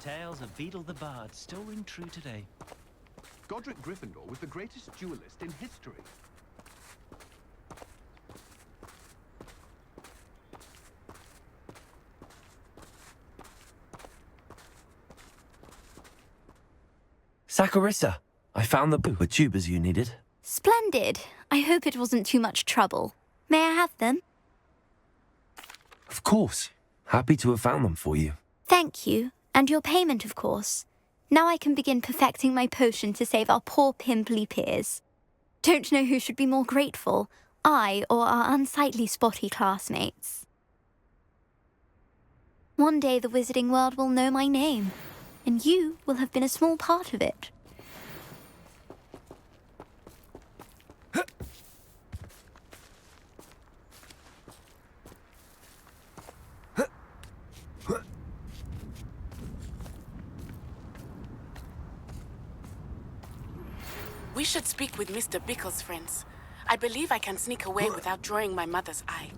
tales of Beadle the Bard still ring true today. Godric Gryffindor was the greatest duelist in history. Saccharissa, I found the boo with tubers you needed. Splendid. I hope it wasn't too much trouble. May I have them? Of course. Happy to have found them for you. Thank you. And your payment, of course. Now I can begin perfecting my potion to save our poor pimply peers. Don't know who should be more grateful, I or our unsightly spotty classmates. One day the wizarding world will know my name, and you will have been a small part of it. We should speak with Mr. Bickle's friends. I believe I can sneak away without drawing my mother's eye.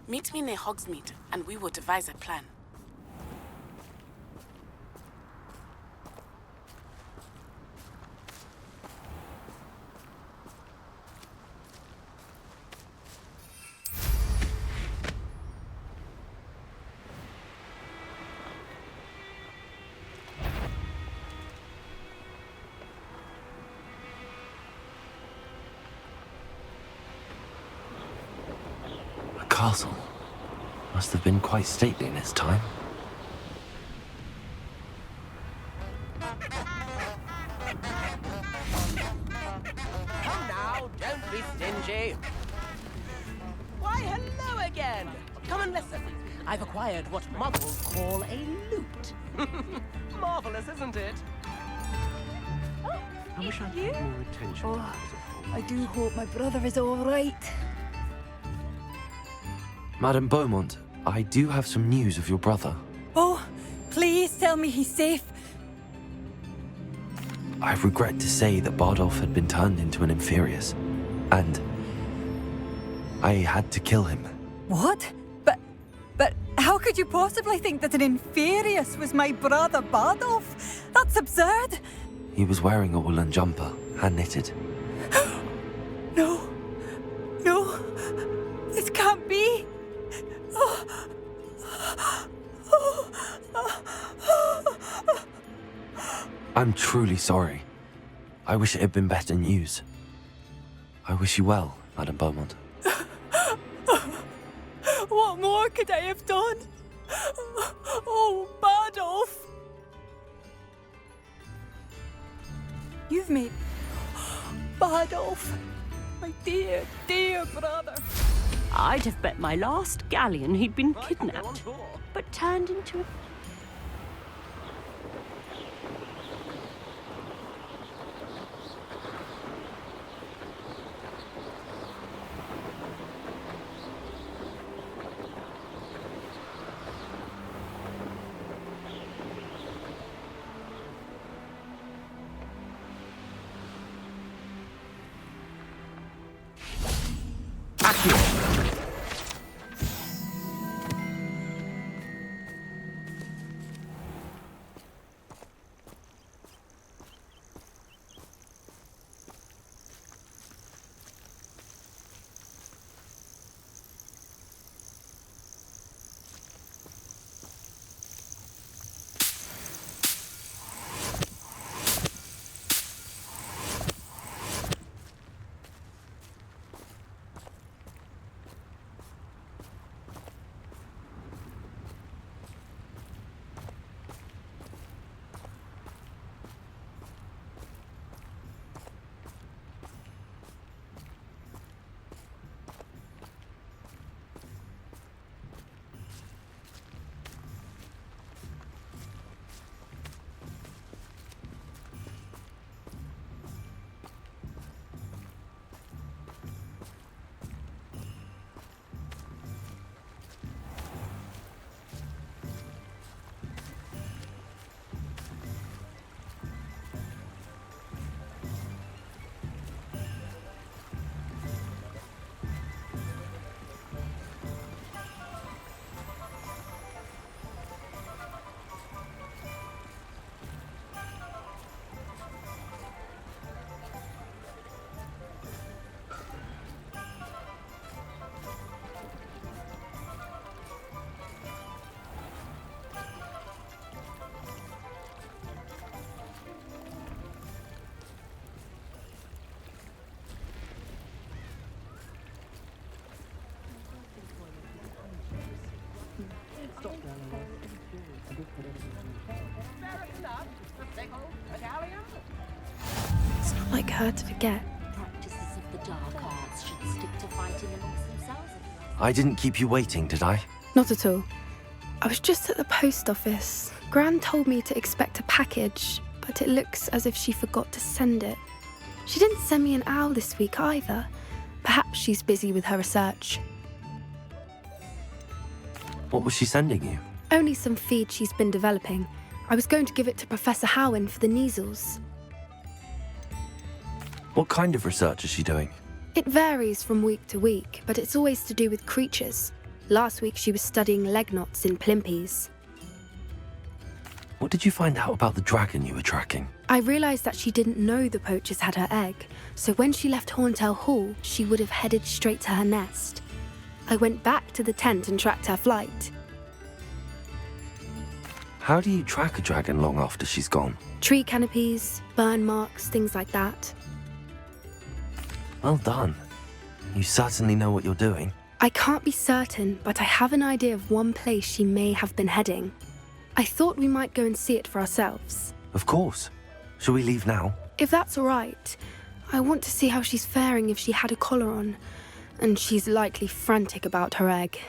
Meet me near Hogsmeade, and we will devise a plan. Castle. Must have been quite stately in its time. Come now, don't be stingy. Why, hello again. Come and listen. I've acquired what muggles call a lute. Marvelous, isn't it? I wish I had more attention. Oh, I do hope my brother is all right. Madame Beaumont, I do have some news of your brother. Oh, please tell me he's safe. I regret to say that Bardolph had been turned into an Inferius, and I had to kill him. What? But how could you possibly think that an Inferius was my brother Bardolph? That's absurd. He was wearing a woolen jumper, hand-knitted. No. This can't be. I'm truly sorry. I wish it had been better news. I wish you well, Madame Beaumont. What more could I have done? Oh, Bardolph! You've made Bardolph, my dear, dear brother. I'd have bet my last galleon he'd been kidnapped, but turned into a... It's not like her to forget. Practices of the dark arts should stick to fighting amongst themselves. I didn't keep you waiting, did I? Not at all. I was just at the post office. Gran told me to expect a package, but it looks as if she forgot to send it. She didn't send me an owl this week either. Perhaps she's busy with her research. What was she sending you? Only some feed she's been developing. I was going to give it to Professor Howen for the measles. What kind of research is she doing? It varies from week to week, but it's always to do with creatures. Last week she was studying leg knots in plimpies. What did you find out about the dragon you were tracking? I realised that she didn't know the poachers had her egg, so when she left Horntail Hall, she would have headed straight to her nest. I went back to the tent and tracked her flight. How do you track a dragon long after she's gone? Tree canopies, burn marks, things like that. Well done. You certainly know what you're doing. I can't be certain, but I have an idea of one place she may have been heading. I thought we might go and see it for ourselves. Of course. Shall we leave now? If that's all right, I want to see how she's faring if she had a collar on, and she's likely frantic about her egg.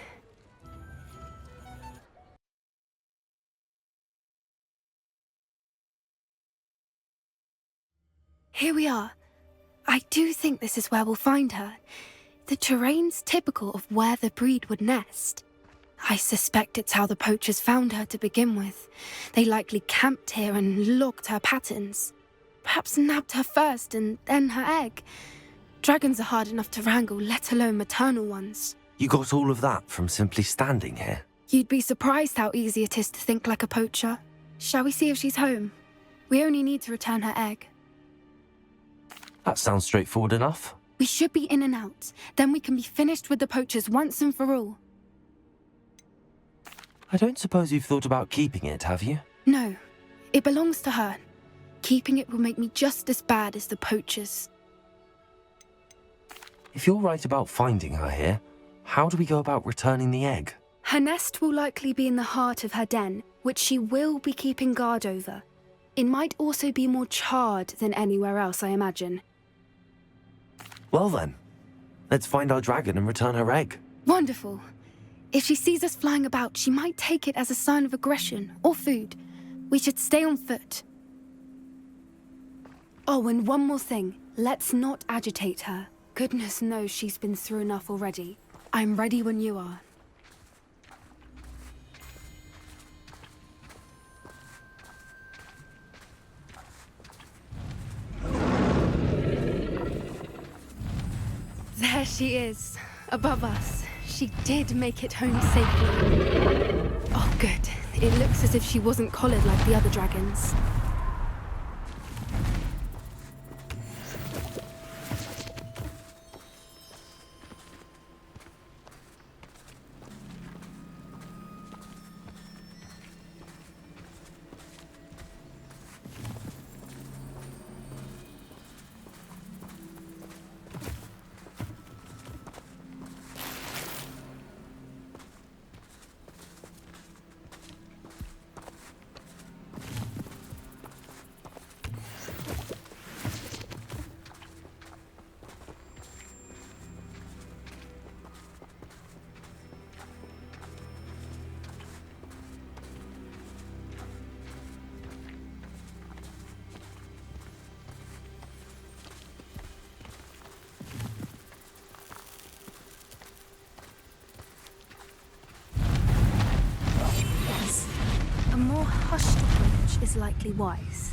Here we are. I do think this is where we'll find her. The terrain's typical of where the breed would nest. I suspect it's how the poachers found her to begin with. They likely camped here and logged her patterns. Perhaps nabbed her first and then her egg. Dragons are hard enough to wrangle, let alone maternal ones. You got all of that from simply standing here? You'd be surprised how easy it is to think like a poacher. Shall we see if she's home? We only need to return her egg. That sounds straightforward enough. We should be in and out. Then we can be finished with the poachers once and for all. I don't suppose you've thought about keeping it, have you? No, it belongs to her. Keeping it will make me just as bad as the poachers. If you're right about finding her here, how do we go about returning the egg? Her nest will likely be in the heart of her den, which she will be keeping guard over. It might also be more charred than anywhere else, I imagine. Well then, let's find our dragon and return her egg. Wonderful. If she sees us flying about, she might take it as a sign of aggression or food. We should stay on foot. Oh, and one more thing. Let's not agitate her. Goodness knows she's been through enough already. I'm ready when you are. There she is, above us. She did make it home safely. Oh, good. It looks as if she wasn't collared like the other dragons. A more hushed approach is likely wise.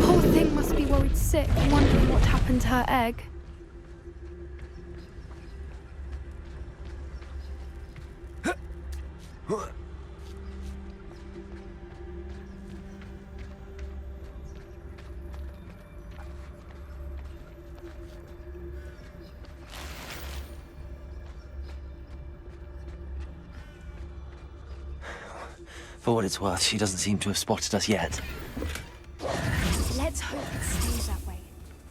Poor thing must be worried sick, wondering what happened to her egg. For what it's worth, she doesn't seem to have spotted us yet. Let's hope it stays that way.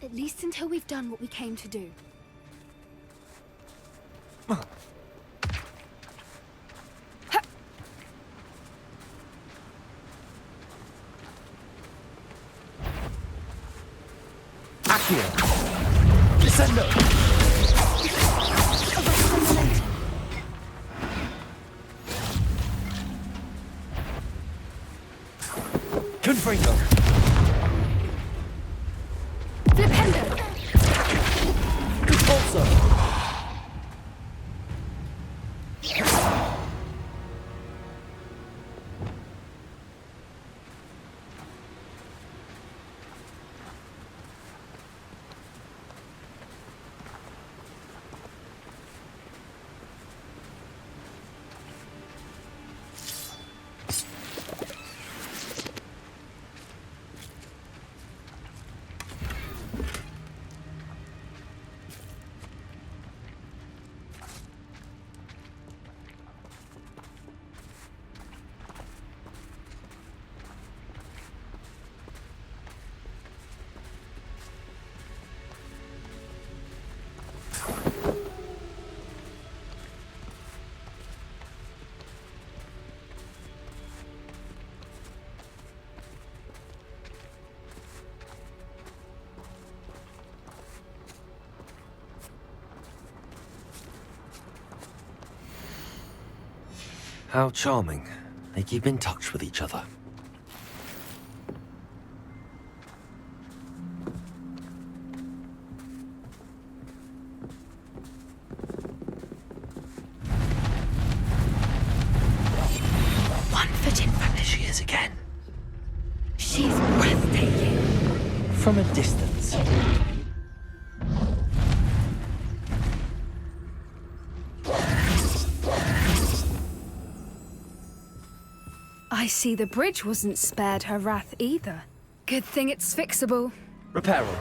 At least until we've done what we came to do. Confringo! Flipendo! Also! How charming. They keep in touch with each other. One foot in front. There she is again. She's breathtaking. From a distance. I see the bridge wasn't spared her wrath either. Good thing it's fixable. Repairable.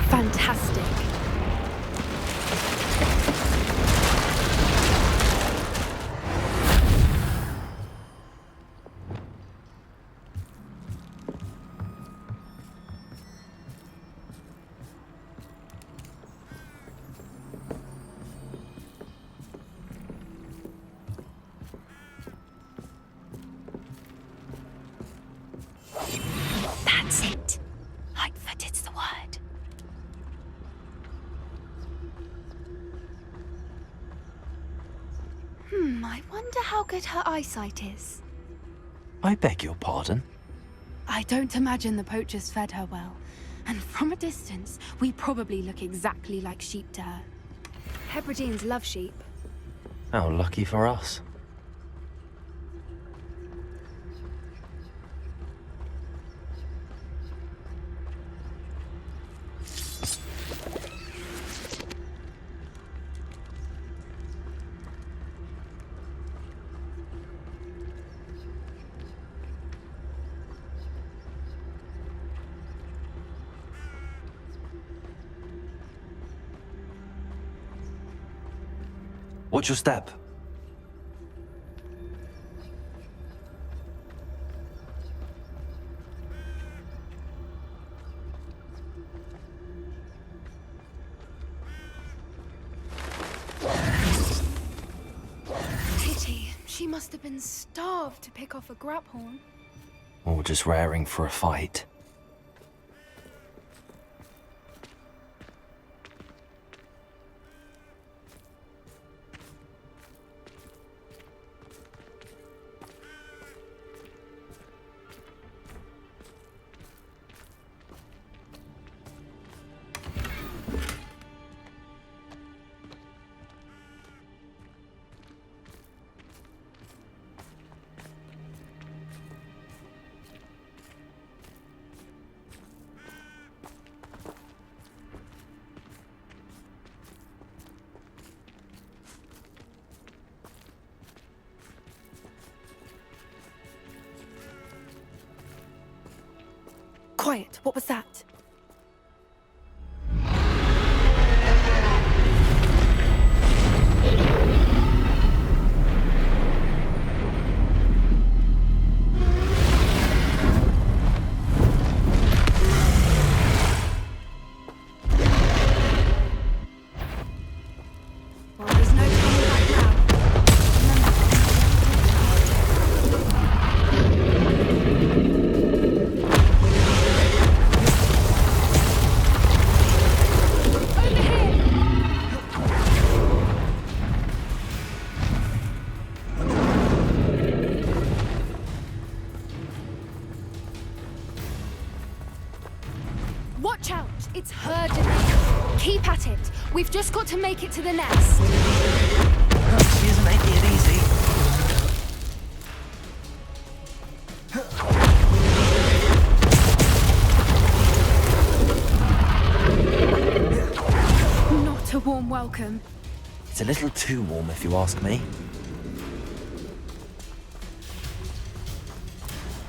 Fantastic. That's it. Lightfooted's the word. I wonder how good her eyesight is. I beg your pardon? I don't imagine the poachers fed her well. And from a distance, we probably look exactly like sheep to her. Hebrideans love sheep. How lucky for us. Watch your step. Pity. She must have been starved to pick off a graphorn. Or just raring for a fight. Quiet, what was that? Well, there's no coming back now. to make it to the nest. She isn't making it easy. Not a warm welcome. It's a little too warm, if you ask me.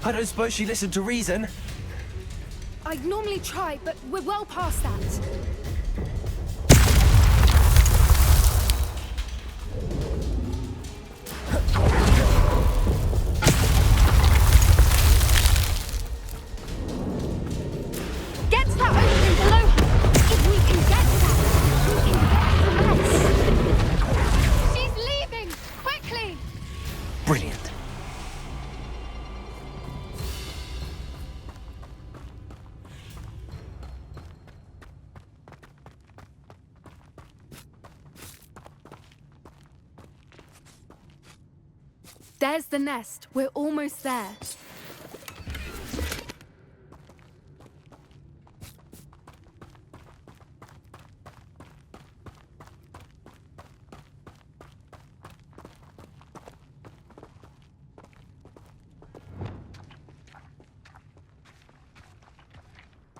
I don't suppose she listened to reason. I'd normally try, but we're well past that. Get to that opening below her! If we can get to that, we can get to the nest! She's leaving! Quickly! Brilliant. There's the nest. We're almost there.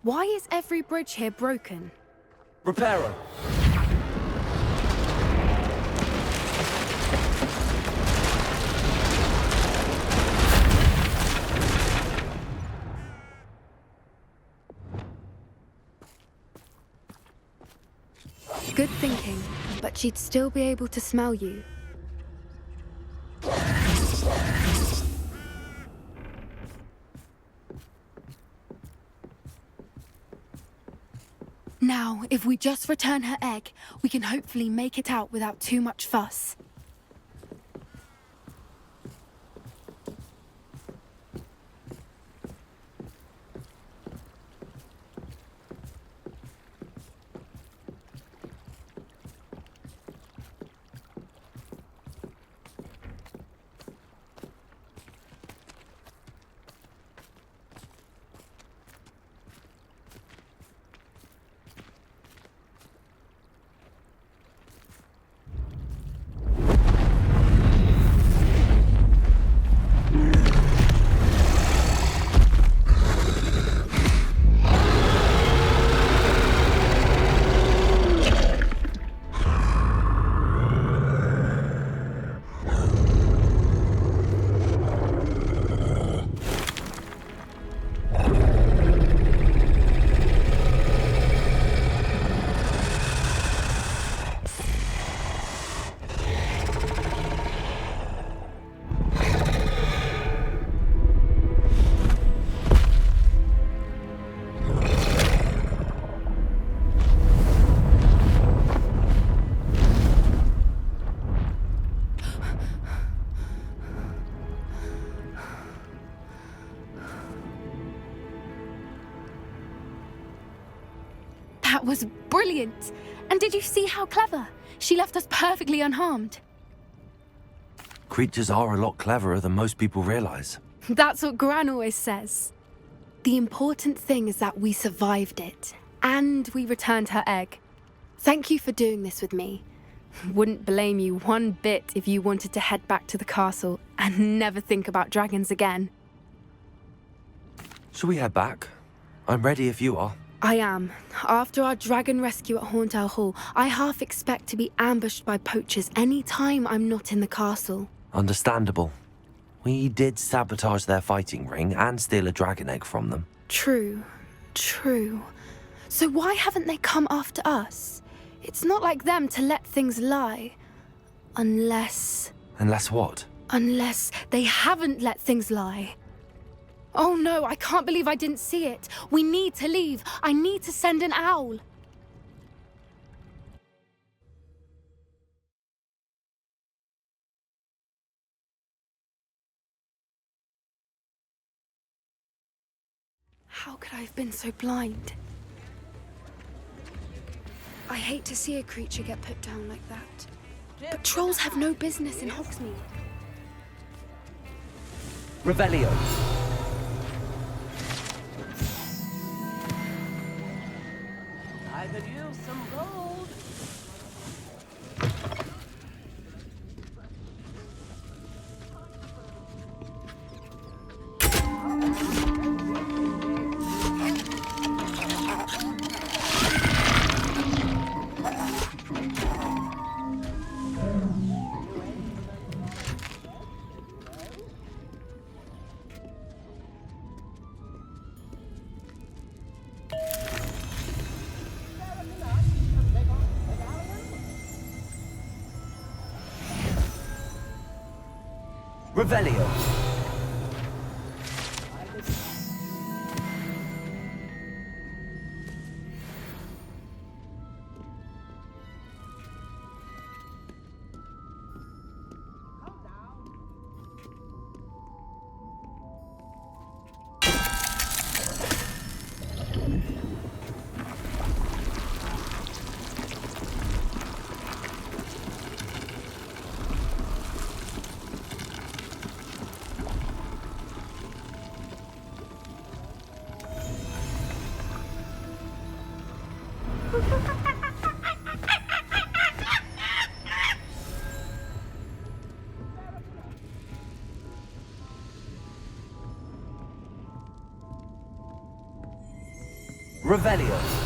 Why is every bridge here broken? Reparo. Good thinking, but she'd still be able to smell you. Now, if we just return her egg, we can hopefully make it out without too much fuss. That was brilliant! And did you see how clever? She left us perfectly unharmed. Creatures are a lot cleverer than most people realize. That's what Gran always says. The important thing is that we survived it, and we returned her egg. Thank you for doing this with me. Wouldn't blame you one bit if you wanted to head back to the castle and never think about dragons again. Shall we head back? I'm ready if you are. I am. After our dragon rescue at Hauntel Hall, I half expect to be ambushed by poachers any time I'm not in the castle. Understandable. We did sabotage their fighting ring and steal a dragon egg from them. True. So why haven't they come after us? It's not like them to let things lie. Unless... Unless what? Unless they haven't let things lie. Oh no, I can't believe I didn't see it. We need to leave. I need to send an owl. How could I have been so blind? I hate to see a creature get put down like that. But trolls have no business in Hogsmeade. Revelio. I could use some gold. Revelio. Revelio.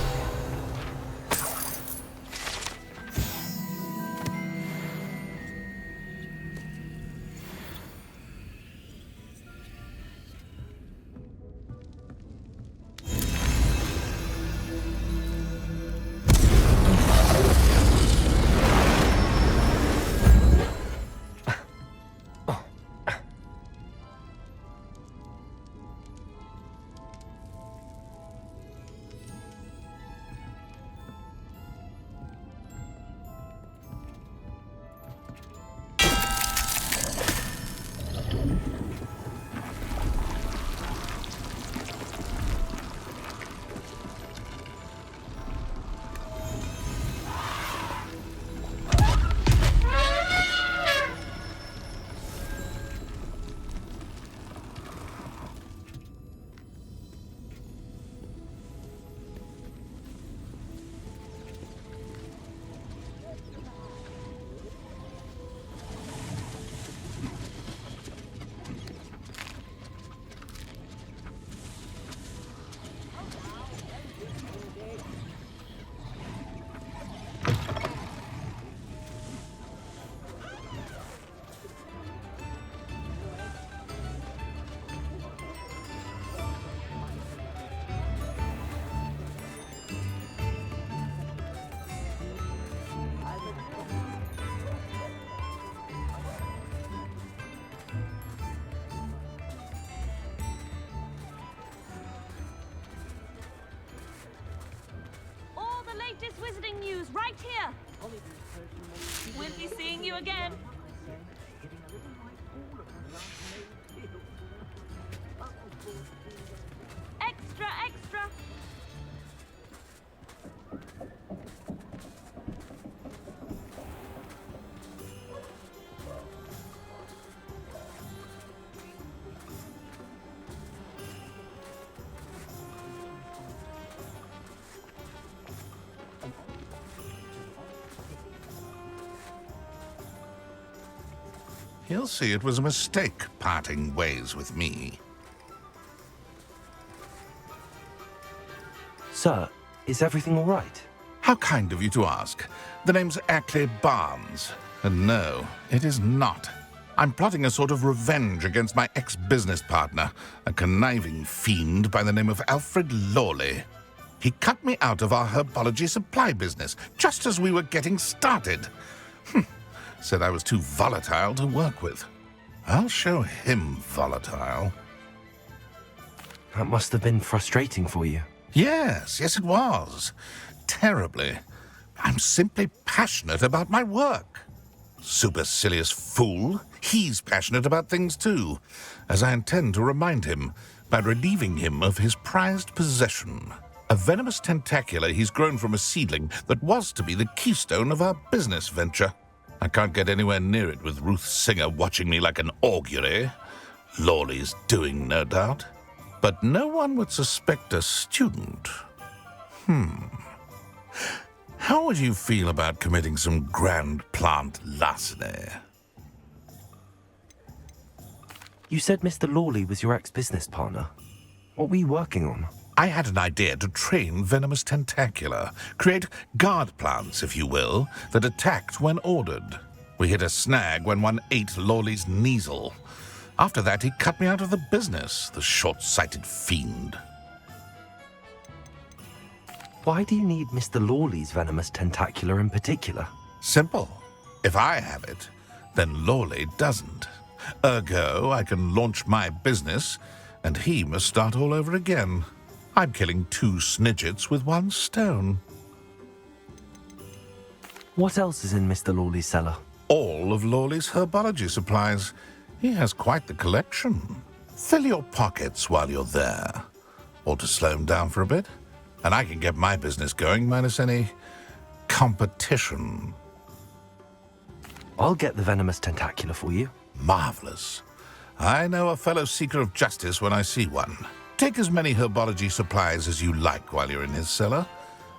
latest wizarding news right here. We'll be seeing you again. Extra, extra. He'll see it was a mistake parting ways with me. Sir, is everything all right? How kind of you to ask. The name's Ackley Barnes. And no, it is not. I'm plotting a sort of revenge against my ex-business partner, a conniving fiend by the name of Alfred Lawley. He cut me out of our herbology supply business just as we were getting started. Said I was too volatile to work with. I'll show him volatile. That must have been frustrating for you. Yes, it was. Terribly. I'm simply passionate about my work. Supercilious fool. He's passionate about things too, as I intend to remind him by relieving him of his prized possession. A venomous tentacula he's grown from a seedling that was to be the keystone of our business venture. I can't get anywhere near it with Ruth Singer watching me like an augury. Lawley's doing, no doubt. But no one would suspect a student. How would you feel about committing some grand plant larceny? You said Mr. Lawley was your ex-business partner. What were you working on? I had an idea to train venomous tentacula, create guard plants, if you will, that attacked when ordered. We hit a snag when one ate Lawley's Kneasel. After that, he cut me out of the business, the short-sighted fiend. Why do you need Mr. Lawley's venomous tentacula in particular? Simple. If I have it, then Lawley doesn't. Ergo, I can launch my business, and he must start all over again. I'm killing 2 snidgets with 1 stone. What else is in Mr. Lawley's cellar? All of Lawley's herbology supplies. He has quite the collection. Fill your pockets while you're there. Or to slow him down for a bit, and I can get my business going minus any competition. I'll get the venomous tentacula for you. Marvelous. I know a fellow seeker of justice when I see one. Take as many herbology supplies as you like while you're in his cellar.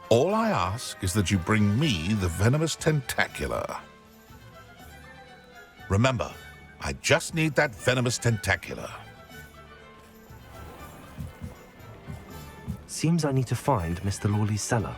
All I ask is that you bring me the venomous tentacula. Remember, I just need that venomous tentacula. Seems I need to find Mr. Lawley's cellar.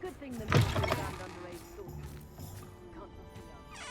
Good thing the military stand under a sword. Can't see us.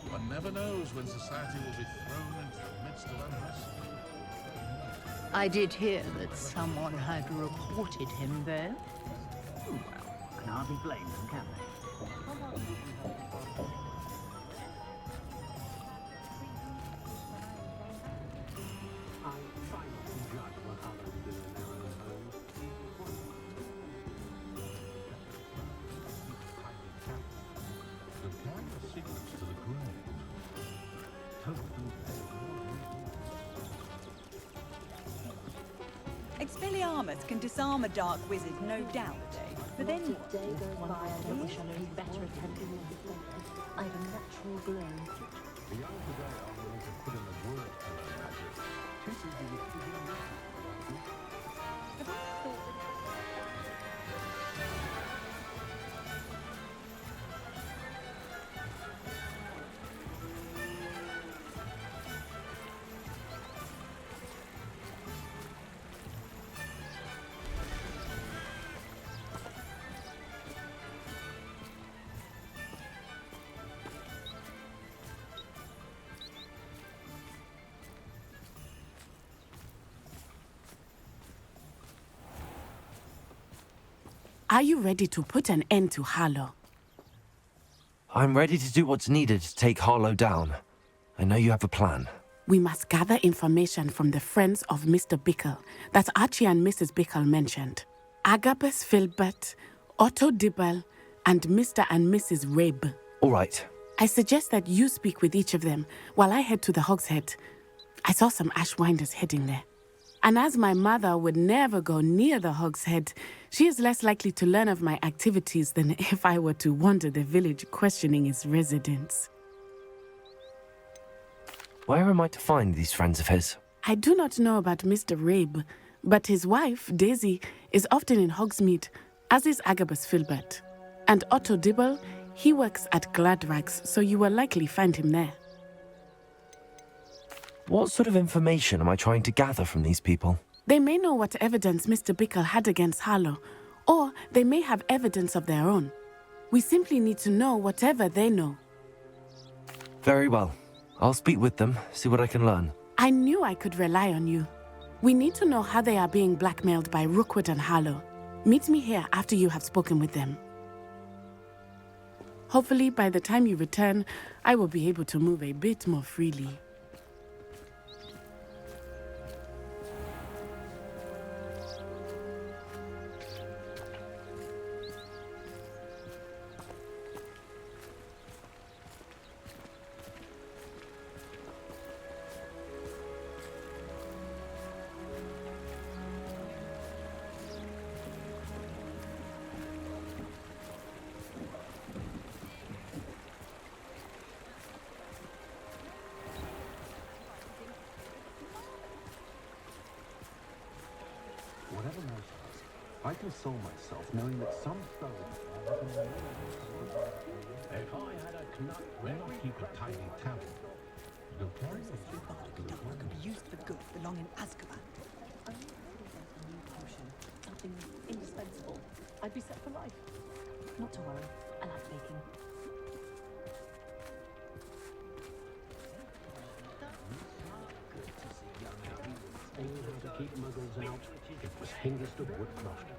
One never knows when society will be thrown into the midst of unrest. I did hear that someone had reported him there. Well, can hardly blame them, can they? Expelliarmus can disarm a dark wizard, no doubt. But then Day goes by, I wish I knew better attending to this. I have a natural glow. Beyond today, I'm willing to put in the work for her magic. Too busy with figuring out. Are you ready to put an end to Harlow? I'm ready to do what's needed to take Harlow down. I know you have a plan. We must gather information from the friends of Mr. Bickle that Archie and Mrs. Bickle mentioned. Agabus Filbert, Otto Dibble, and Mr. and Mrs. Rabe. All right. I suggest that you speak with each of them while I head to the Hogshead. I saw some Ashwinders heading there. And as my mother would never go near the Hog's Head, she is less likely to learn of my activities than if I were to wander the village questioning its residents. Where am I to find these friends of his? I do not know about Mr. Rabe, but his wife, Daisy, is often in Hogsmeade, as is Agabus Filbert. And Otto Dibble, he works at Gladrags, so you will likely find him there. What sort of information am I trying to gather from these people? They may know what evidence Mr. Bickle had against Harlow, or they may have evidence of their own. We simply need to know whatever they know. Very well. I'll speak with them, see what I can learn. I knew I could rely on you. We need to know how they are being blackmailed by Rookwood and Harlow. Meet me here after you have spoken with them. Hopefully, by the time you return, I will be able to move a bit more freely. Whatever knows us, I console myself knowing that some fellow... If I had a knut, we'll not keep a tidy tally. The place is could be used for good belong in Azkaban. A new potion, something indispensable. I'd be set for life. Not to worry, I like baking. How to keep muggles out. It was Hengist of Woodcroft.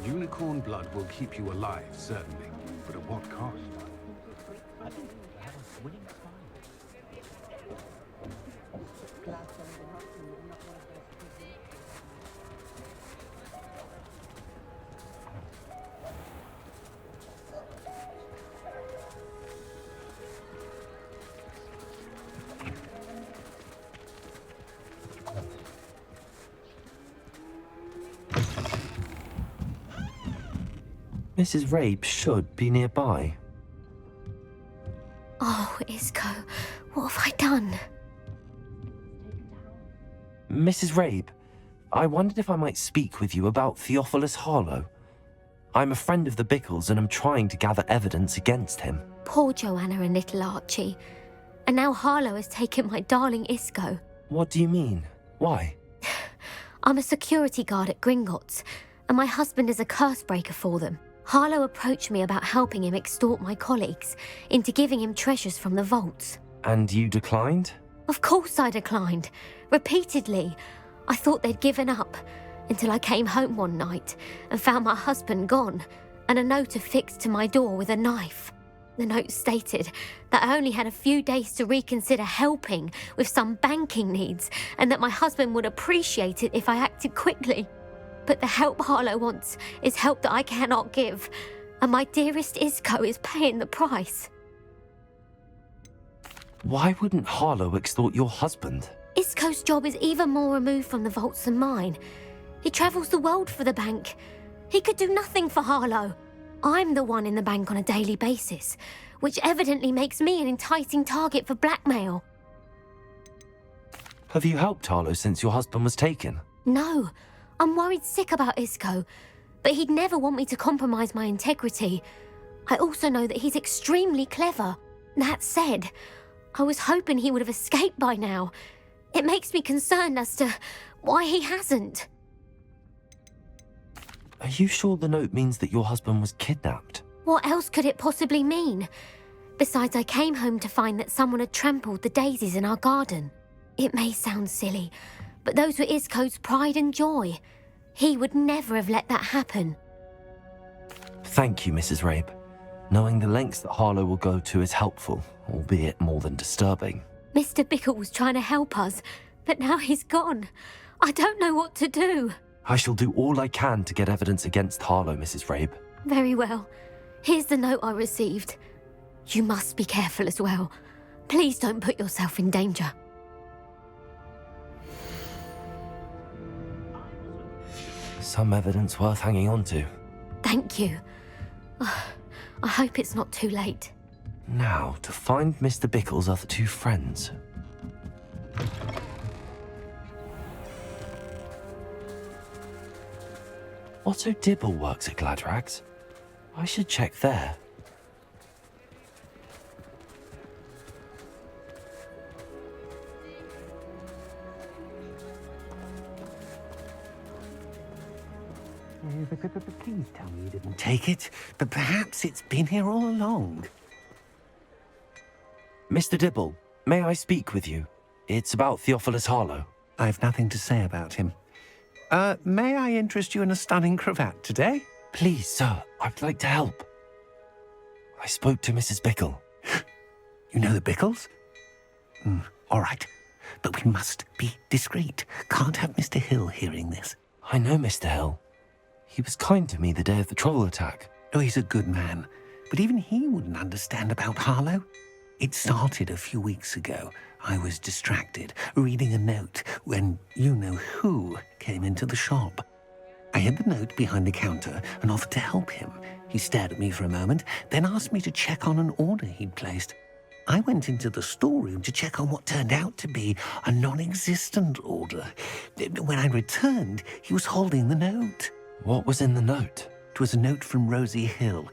Unicorn blood will keep you alive, certainly, but at what cost? I think I have a winning smile. Mrs. Rabe should be nearby. Oh, Isco, what have I done? Mrs. Rabe, I wondered if I might speak with you about Theophilus Harlow. I'm a friend of the Bickles and I'm trying to gather evidence against him. Poor Joanna and little Archie. And now Harlow has taken my darling Isco. What do you mean? Why? I'm a security guard at Gringotts, and my husband is a curse breaker for them. Harlow approached me about helping him extort my colleagues into giving him treasures from the vaults. And you declined? Of course I declined. Repeatedly. I thought they'd given up, until I came home one night and found my husband gone, and a note affixed to my door with a knife. The note stated that I only had a few days to reconsider helping with some banking needs, and that my husband would appreciate it if I acted quickly. But the help Harlow wants is help that I cannot give, and my dearest Isco is paying the price. Why wouldn't Harlow extort your husband? Isco's job is even more removed from the vaults than mine. He travels the world for the bank. He could do nothing for Harlow. I'm the one in the bank on a daily basis, which evidently makes me an enticing target for blackmail. Have you helped Harlow since your husband was taken? No. I'm worried sick about Isco. but he'd never want me to compromise my integrity. I also know that he's extremely clever. That said, I was hoping he would have escaped by now. It makes me concerned as to why he hasn't. Are you sure the note means that your husband was kidnapped? What else could it possibly mean? Besides, I came home to find that someone had trampled the daisies in our garden. It may sound silly, but those were Isco's pride and joy. He would never have let that happen. Thank you, Mrs. Rabe. Knowing the lengths that Harlow will go to is helpful, albeit more than disturbing. Mr. Bickle was trying to help us, but now he's gone. I don't know what to do. I shall do all I can to get evidence against Harlow, Mrs. Rabe. Very well. Here's the note I received. You must be careful as well. Please don't put yourself in danger. Some evidence worth hanging on to. Thank you. I hope it's not too late. Now, to find Mr. Bickle's other two friends. Otto Dibble works at Gladrags. I should check there. Please tell me you didn't take it, but perhaps it's been here all along. Mr. Dibble, may I speak with you? It's about Theophilus Harlow. I've nothing to say about him. May I interest you in a stunning cravat today? Please, sir, I'd like to help. I spoke to Mrs. Bickle. You know the Bickles? All right, but we must be discreet. Can't have Mr. Hill hearing this. I know Mr. Hill. He was kind to me the day of the troll attack. Oh, he's a good man, but even he wouldn't understand about Harlow. It started a few weeks ago. I was distracted, reading a note, when you-know-who came into the shop. I hid the note behind the counter and offered to help him. He stared at me for a moment, then asked me to check on an order he'd placed. I went into the storeroom to check on what turned out to be a non-existent order. When I returned, he was holding the note. What was in the note? It was a note from Rosie Hill,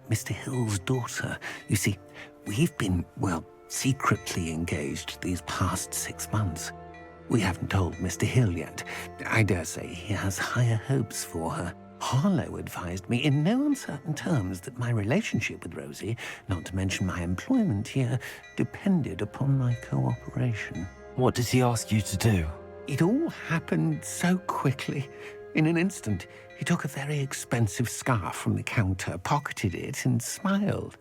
Mr. Hill's daughter. You see, we've been, secretly engaged these past 6 months. We haven't told Mr. Hill yet. I dare say he has higher hopes for her. Harlow advised me in no uncertain terms that my relationship with Rosie, not to mention my employment here, depended upon my cooperation. What did he ask you to do? It all happened so quickly. In an instant, he took a very expensive scarf from the counter, pocketed it, and smiled.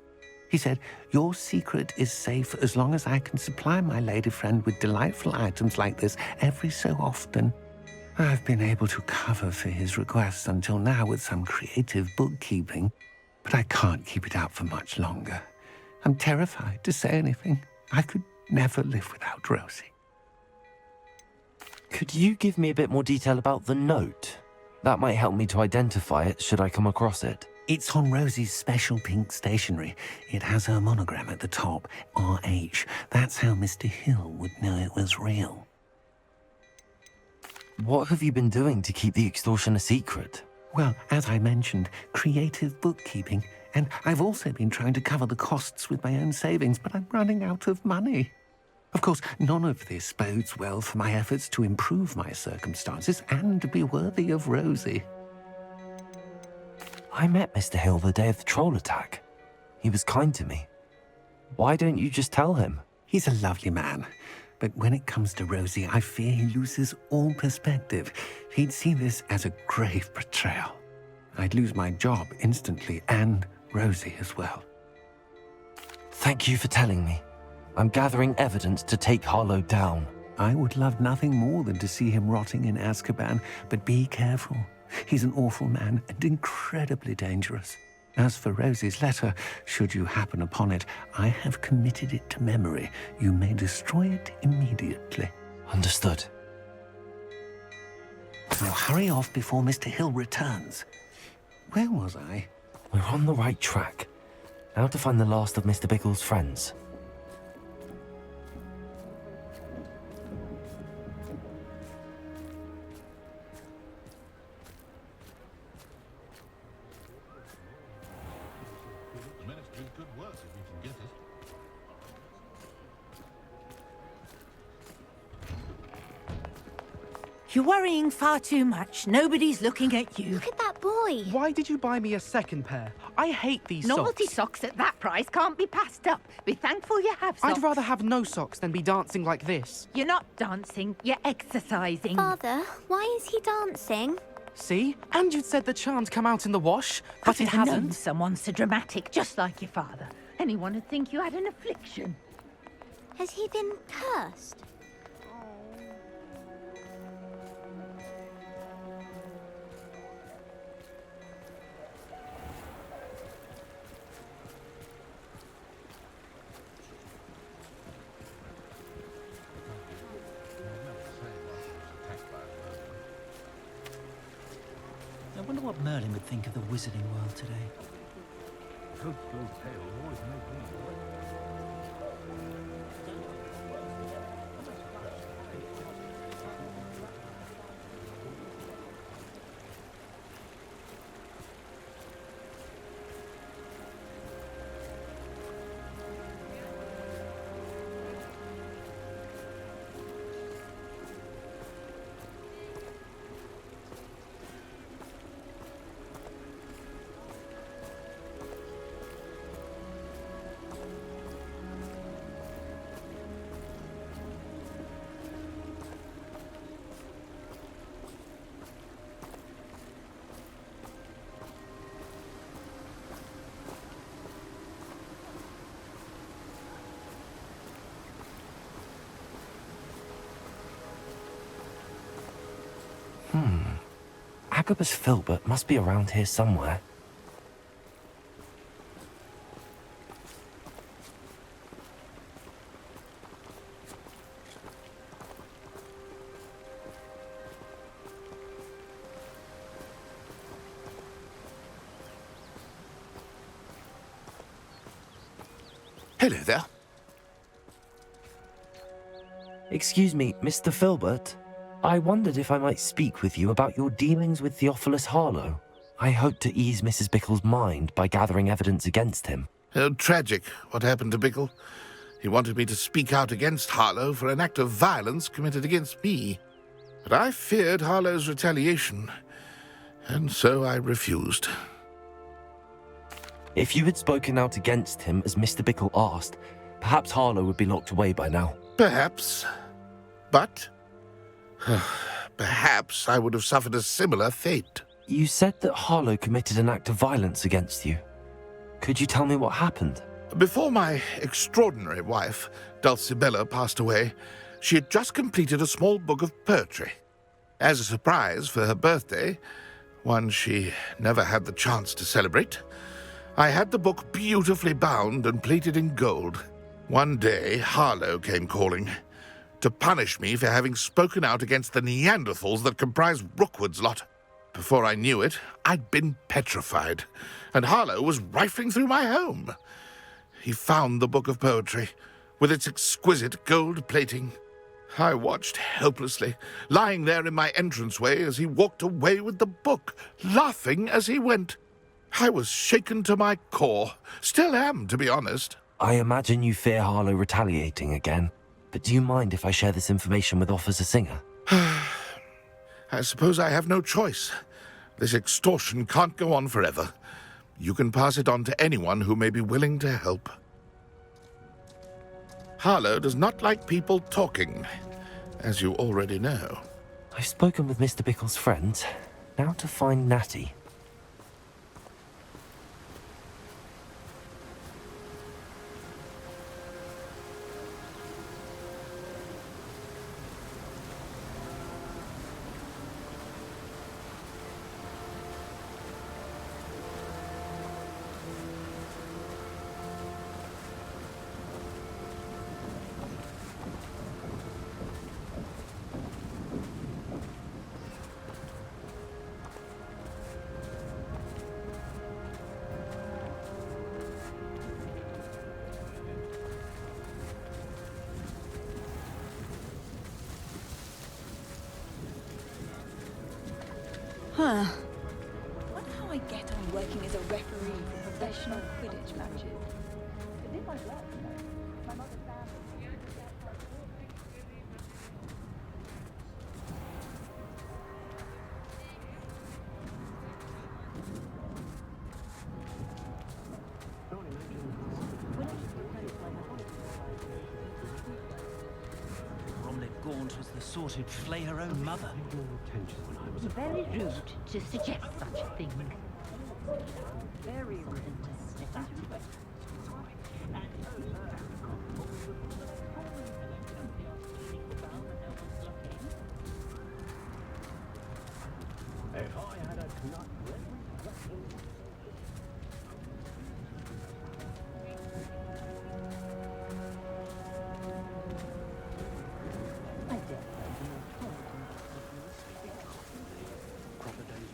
He said, "Your secret is safe as long as I can supply my lady friend with delightful items like this every so often." I've been able to cover for his requests until now with some creative bookkeeping, but I can't keep it out for much longer. I'm terrified to say anything. I could never live without Rosie. Could you give me a bit more detail about the note? That might help me to identify it should I come across it. It's on Rosie's special pink stationery. It has her monogram at the top, RH. That's how Mr. Hill would know it was real. What have you been doing to keep the extortion a secret? Well, as I mentioned, creative bookkeeping. And I've also been trying to cover the costs with my own savings, but I'm running out of money. Of course, none of this bodes well for my efforts to improve my circumstances and to be worthy of Rosie. I met Mr. Hill the day of the troll attack. He was kind to me. Why don't you just tell him? He's a lovely man. But when it comes to Rosie, I fear he loses all perspective. He'd see this as a grave betrayal. I'd lose my job instantly, and Rosie as well. Thank you for telling me. I'm gathering evidence to take Harlow down. I would love nothing more than to see him rotting in Azkaban, but be careful. He's an awful man and incredibly dangerous. As for Rosie's letter, should you happen upon it, I have committed it to memory. You may destroy it immediately. Understood. Now hurry off before Mr. Hill returns. Where was I? We're on the right track. Now to find the last of Mr. Bickle's friends. You're worrying far too much. Nobody's looking at you. Look at that boy. Why did you buy me a second pair? I hate these Novelty socks. socks at that price can't be passed up. Be thankful you have socks. I'd rather have no socks than be dancing like this. You're not dancing, you're exercising. Father, why is he dancing? See? And you'd said the charm'd come out in the wash, but it I've known hasn't. someone so dramatic, just like your father. Anyone would think you had an affliction. Has he been cursed? I wonder what Merlin would think of the wizarding world today. Those tales always make me Agabus Filbert must be around here somewhere. Hello there. Excuse me, Mr. Filbert. I wondered if I might speak with you about your dealings with Theophilus Harlow. I hope to ease Mrs. Bickle's mind by gathering evidence against him. Oh, tragic, what happened to Bickle. He wanted me to speak out against Harlow for an act of violence committed against me. But I feared Harlow's retaliation, and so I refused. If you had spoken out against him as Mr. Bickle asked, perhaps Harlow would be locked away by now. Perhaps. But perhaps I would have suffered a similar fate. You said that Harlow committed an act of violence against you. Could you tell me what happened? Before my extraordinary wife, Dulcibella, passed away, she had just completed a small book of poetry. As a surprise for her birthday, one she never had the chance to celebrate, I had the book beautifully bound and plated in gold. One day, Harlow came calling to punish me for having spoken out against the Neanderthals that comprise Rookwood's lot. Before I knew it, I'd been petrified, and Harlow was rifling through my home. He found the book of poetry, with its exquisite gold plating. I watched helplessly, lying there in my entranceway as he walked away with the book, laughing as he went. I was shaken to my core. Still am, to be honest. I imagine you fear Harlow retaliating again. But do you mind if I share this information with Officer Singer? I suppose I have no choice. This extortion can't go on forever. You can pass it on to anyone who may be willing to help. Harlow does not like people talking, as you already know. I've spoken with Mr. Bickle's friends. Now to find Natty. Huh. Wonder how I get on working as a referee for professional Quidditch matches. It did my blood, you know. My mother's family. was the sort who'd flay her own mother. Very rude to suggest such a thing. Very rude to slip out of it. If I had a knot,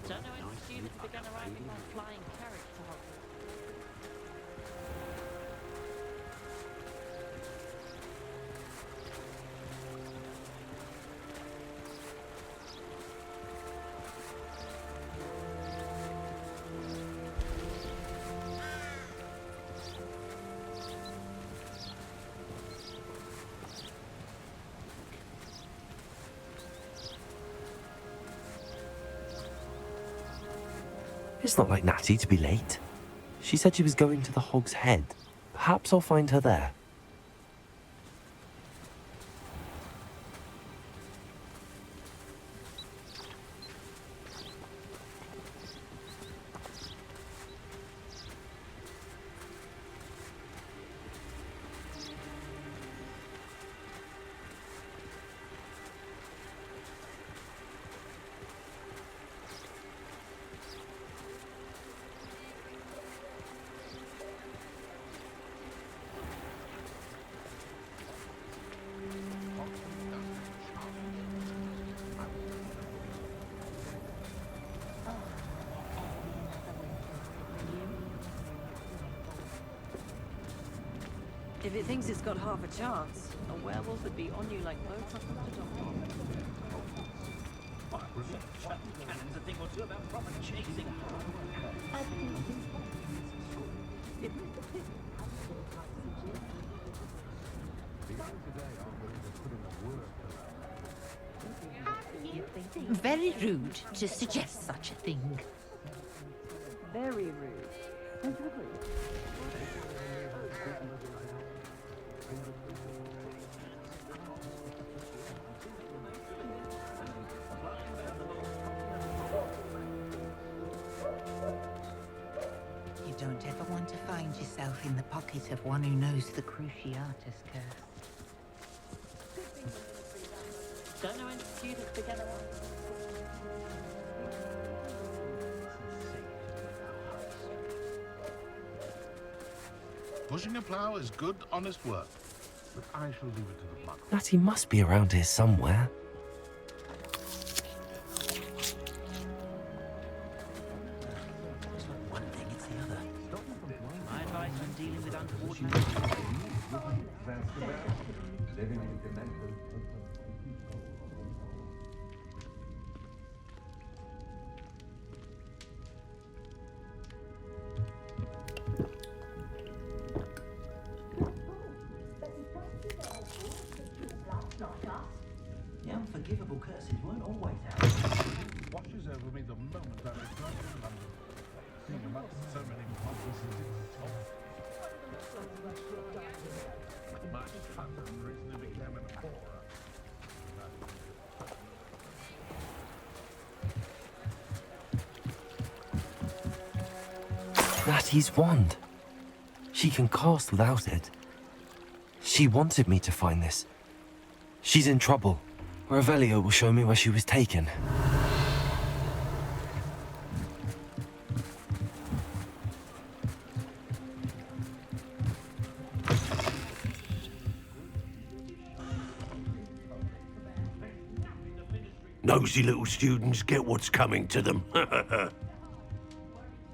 Don't know when students began arriving on flying carrots to Hogwarts. It's not like Natty to be late. She said she was going to the Hog's Head. Perhaps I'll find her there. If it thinks it's got half a chance, a werewolf would be on you like both of them to Dom. Cannon's a thing or two about proper chasing. Very rude to suggest such a thing. Very rude. Don't you agree? You don't ever want to find yourself in the pocket of one who knows the Cruciatus curse. Don't know when students began arriving. Pushing a plough is good, honest work. But I shall leave it to the mug. Natty must be around here somewhere. It's not one thing, it's the other. My advice when dealing with unfortunate The unforgivable curses weren't always out. Washes over me the moment I return to London. Seeing amongst so many monsters and my cousin recently became an aura. Natty's wand. She can cast without it. She wanted me to find this. She's in trouble. Revelio will show me where she was taken. Nosy little students get what's coming to them.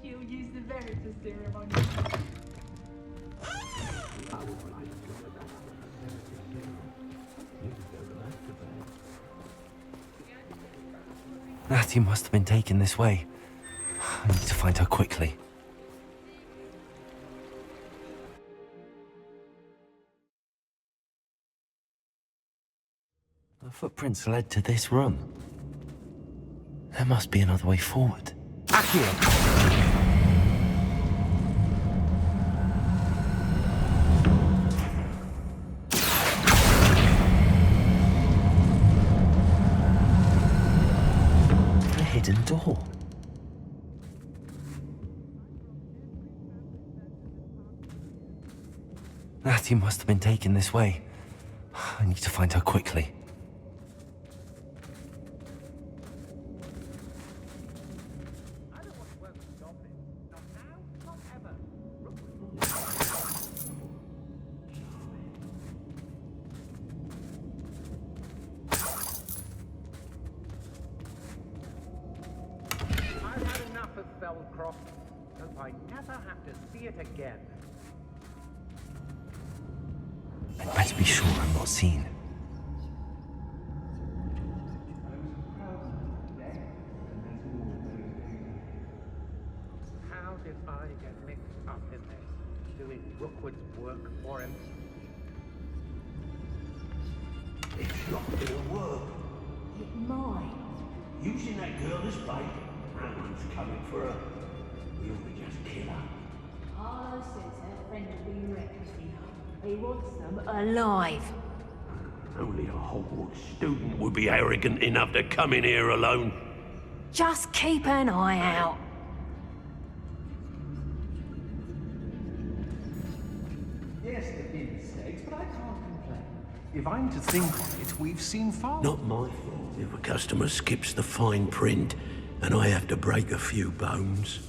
You'll use the Veritas serum on Natty must have been taken this way. I need to find her quickly. The footprints led to this room. There must be another way forward. Accio! hidden door. Natty must have been taken this way. I need to find her quickly. I've had enough of Felcroft. Hope I never have to see it again. I'd better be sure I'm not seen. How did I get mixed up in this? Doing Rookwood's work for him? It's not gonna work. It might. Using that girl as bait, Alan's coming for her. We ought to just kill her. Harlow says her friend will be reckoning. He wants them alive. Only a Hogwarts student would be arrogant enough to come in here alone. Just keep an eye out. Yes, there've been mistakes, but I can't complain. If I'm to think of it, we've seen far. Not my fault if a customer skips the fine print and I have to break a few bones.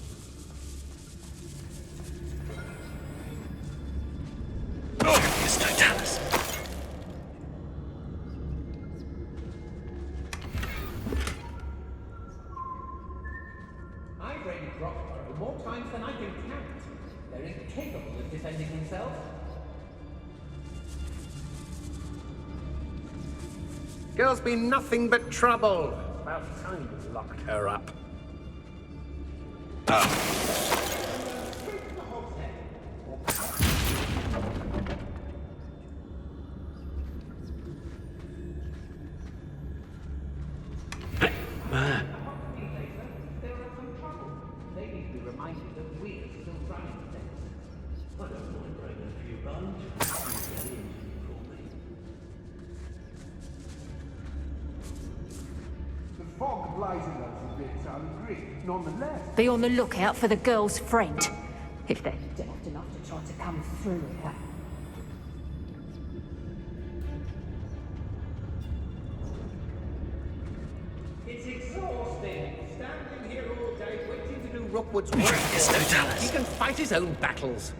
I've raided Roxborough more times than I can count. They're incapable of defending themselves. Girl's been nothing but trouble. About time you locked her up. They need to be reminded that we're still running things. I don't mind breaking a few bones. The fog blazing us a bit, I agree. Nonetheless, Be on the lookout for the girl's friend. If they're daft enough to try to come through here. It's exhausting. Standing here all day waiting to do Rookwood's work. Yes, no Dallas. He can fight his own battles.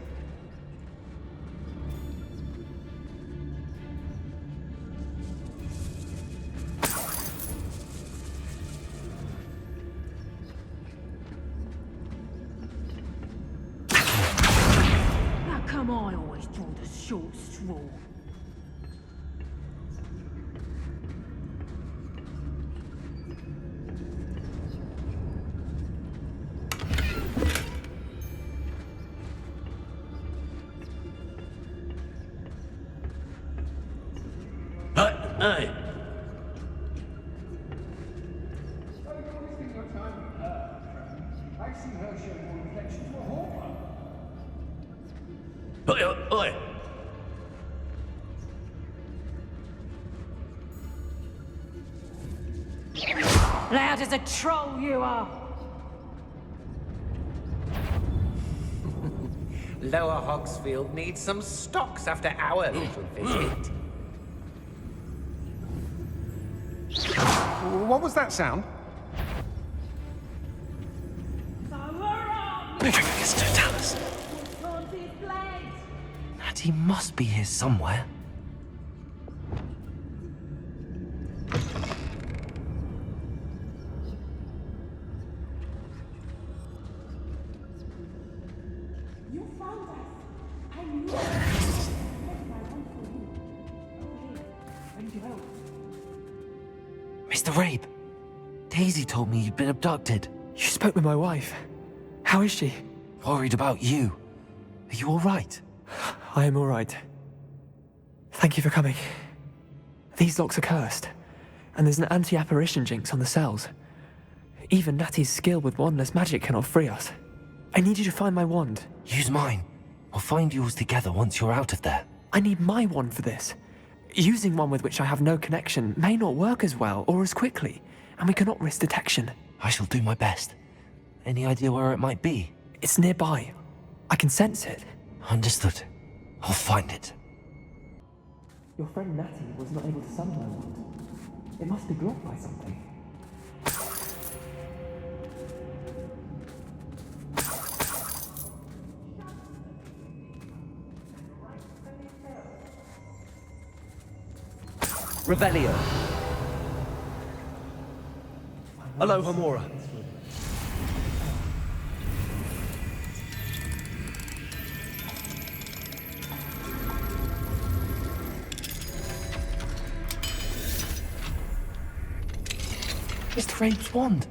How come I always draw the short straw? Hey! wasting your time with her, I've seen her show more reflection to a Hogwarts. Oi! Loud as a troll you are. Lower Hogsfield needs some stocks after our little visit. What was that sound? It's no Dallas. Natty must be here somewhere. You found us. I knew it. Mr. Rabe, Daisy told me you'd been abducted. You spoke with my wife. How is she? Worried about you. Are you all right? I am all right. Thank you for coming. These locks are cursed, and there's an anti-apparition jinx on the cells. Even Natty's skill with wandless magic cannot free us. I need you to find my wand. Use mine. We'll find yours together once you're out of there. I need my wand for this. Using one with which I have no connection may not work as well or as quickly, and we cannot risk detection. I shall do my best. Any idea where it might be? It's nearby. I can sense it. Understood. I'll find it. Your friend Natty was not able to summon my wand. It must be blocked by something. Revelio. Aloha Mora. Mr. Rabe's wand.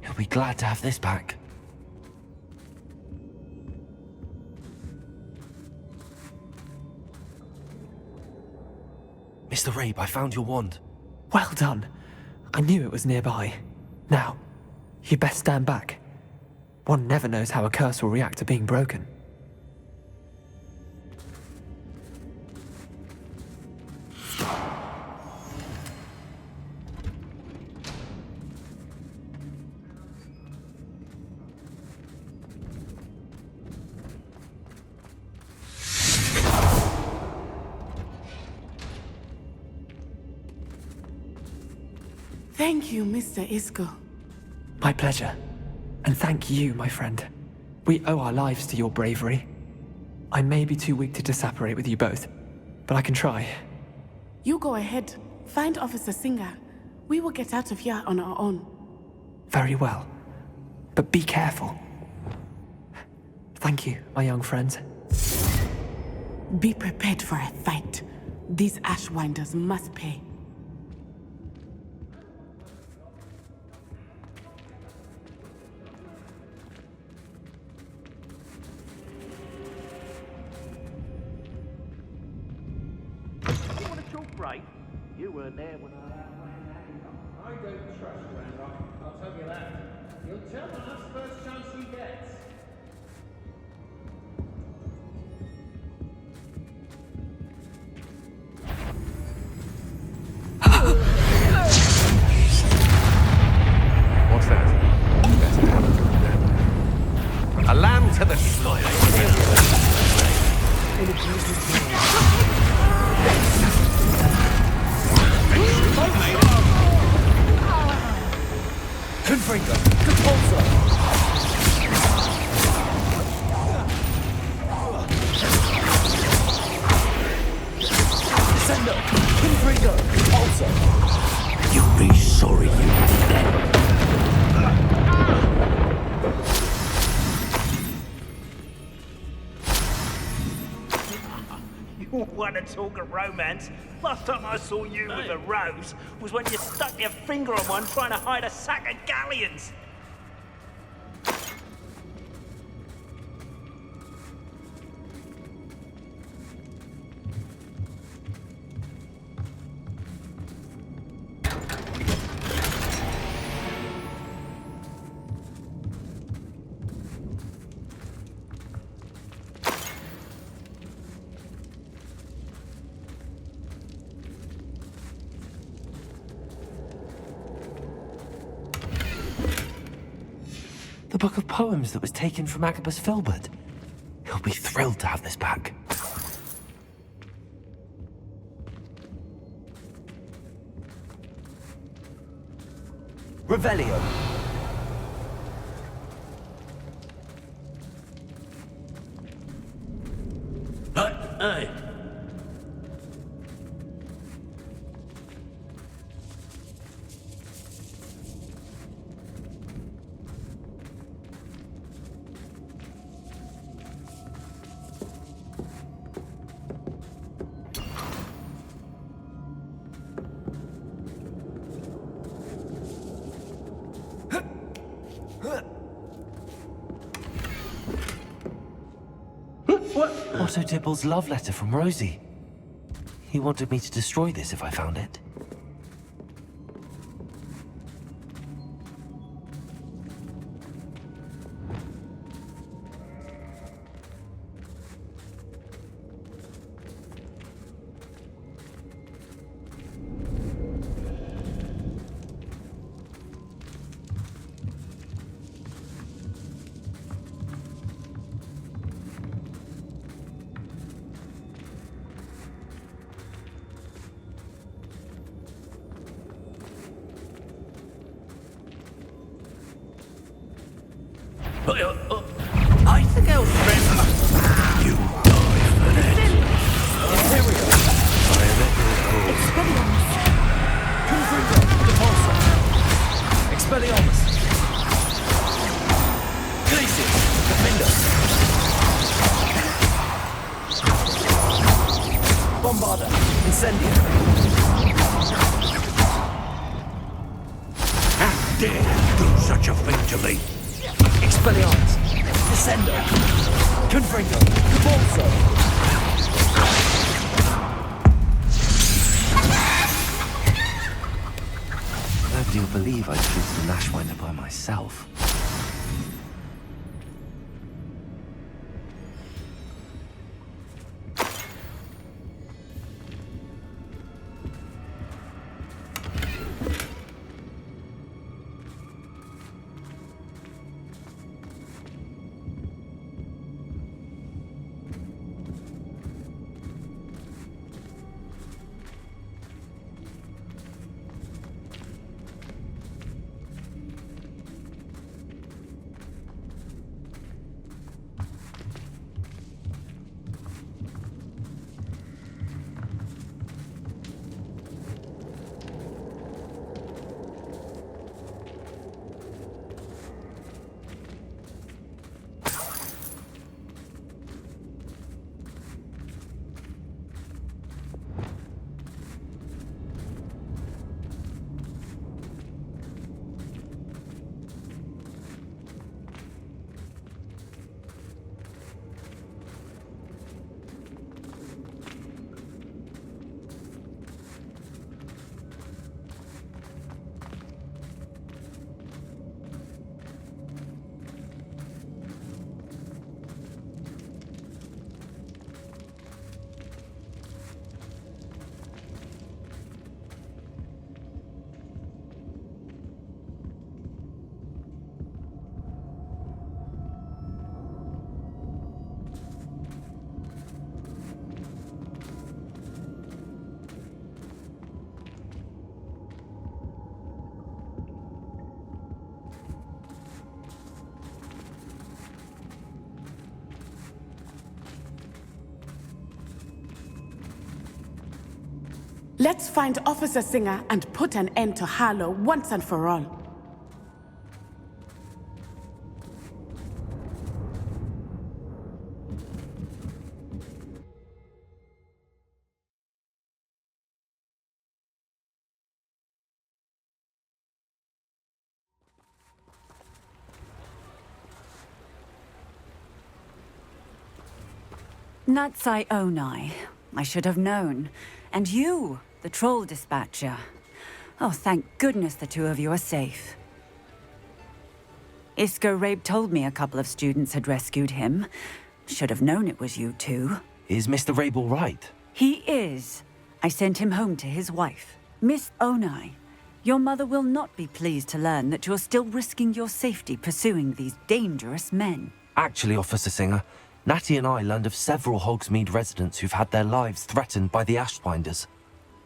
He'll be glad to have this back. Mr. Rabe, I found your wand. Well done. I knew it was nearby. Now, you best stand back. One never knows how a curse will react to being broken. Thank you, Mr. Isco. My pleasure. And thank you, my friend. We owe our lives to your bravery. I may be too weak to disapparate with you both, but I can try. You go ahead. Find Officer Singer. We will get out of here on our own. Very well. But be careful. Thank you, my young friends. Be prepared for a fight. These Ashwinders must pay. You weren't there when I don't trust you, Ranrock. I'll tell you that. You'll tell on us first chance he gets. What's that? Better have a look then. A lamb to the slaughter. Confringo, Capulso! Sendo, Confringo, Capulso! You'll be sorry you did that. You want to talk of romance? Last time I saw you with a rose was when you stuck your finger on one trying to hide a sack of galleons. The book of poems that was taken from Agabus Filbert. He'll be thrilled to have this back. Revelio. Aye. Otto Dibble's love letter from Rosie. He wanted me to destroy this if I found it. I think I'll surrender. You die for that. Expelliarmus. Confringo. Depulso. Expelliarmus. Glacius. Defender. Bombarda. Incendio. How dare you do such a thing to me? Expelliarmus. Descendo. Confringo. Depulso. Nobody will believe I treated an Ashwinder by myself. Let's find Officer Singer and put an end to Harlow once and for all. Natsai Onai. I should have known. And you, the troll dispatcher. Oh, thank goodness the two of you are safe. Isko Rabe told me a couple of students had rescued him. Should have known it was you two. Is Mr. Rabe all right? He is. I sent him home to his wife. Miss Onai, your mother will not be pleased to learn that you're still risking your safety pursuing these dangerous men. Actually, Officer Singer, Natty and I learned of several Hogsmeade residents who've had their lives threatened by the Ashwinders.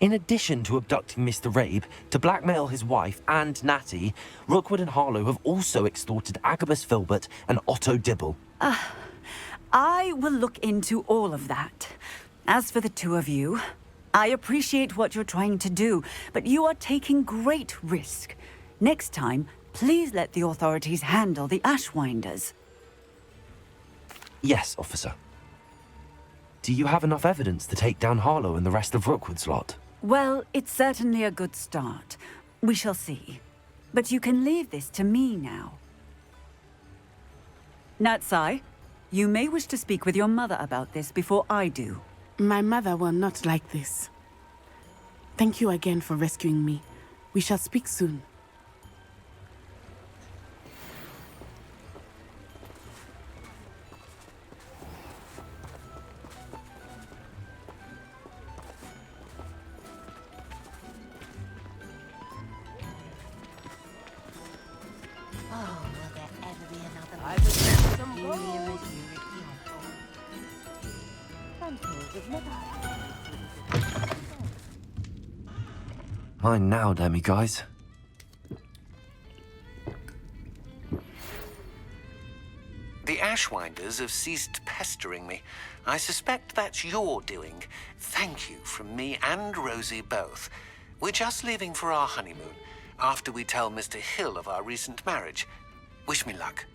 In addition to abducting Mr. Rabe to blackmail his wife and Natty, Rookwood and Harlow have also extorted Agabus Filbert and Otto Dibble. I will look into all of that. As for the two of you, I appreciate what you're trying to do, but you are taking great risk. Next time, please let the authorities handle the Ashwinders. Yes, officer. Do you have enough evidence to take down Harlow and the rest of Rookwood's lot? Well, it's certainly a good start. We shall see. But you can leave this to me now. Natsai, you may wish to speak with your mother about this before I do. My mother will not like this. Thank you again for rescuing me. We shall speak soon. Mine now, demi-guys. The Ashwinders have ceased pestering me. I suspect that's your doing. Thank you from me and Rosie both. We're just leaving for our honeymoon, after we tell Mr. Hill of our recent marriage. Wish me luck.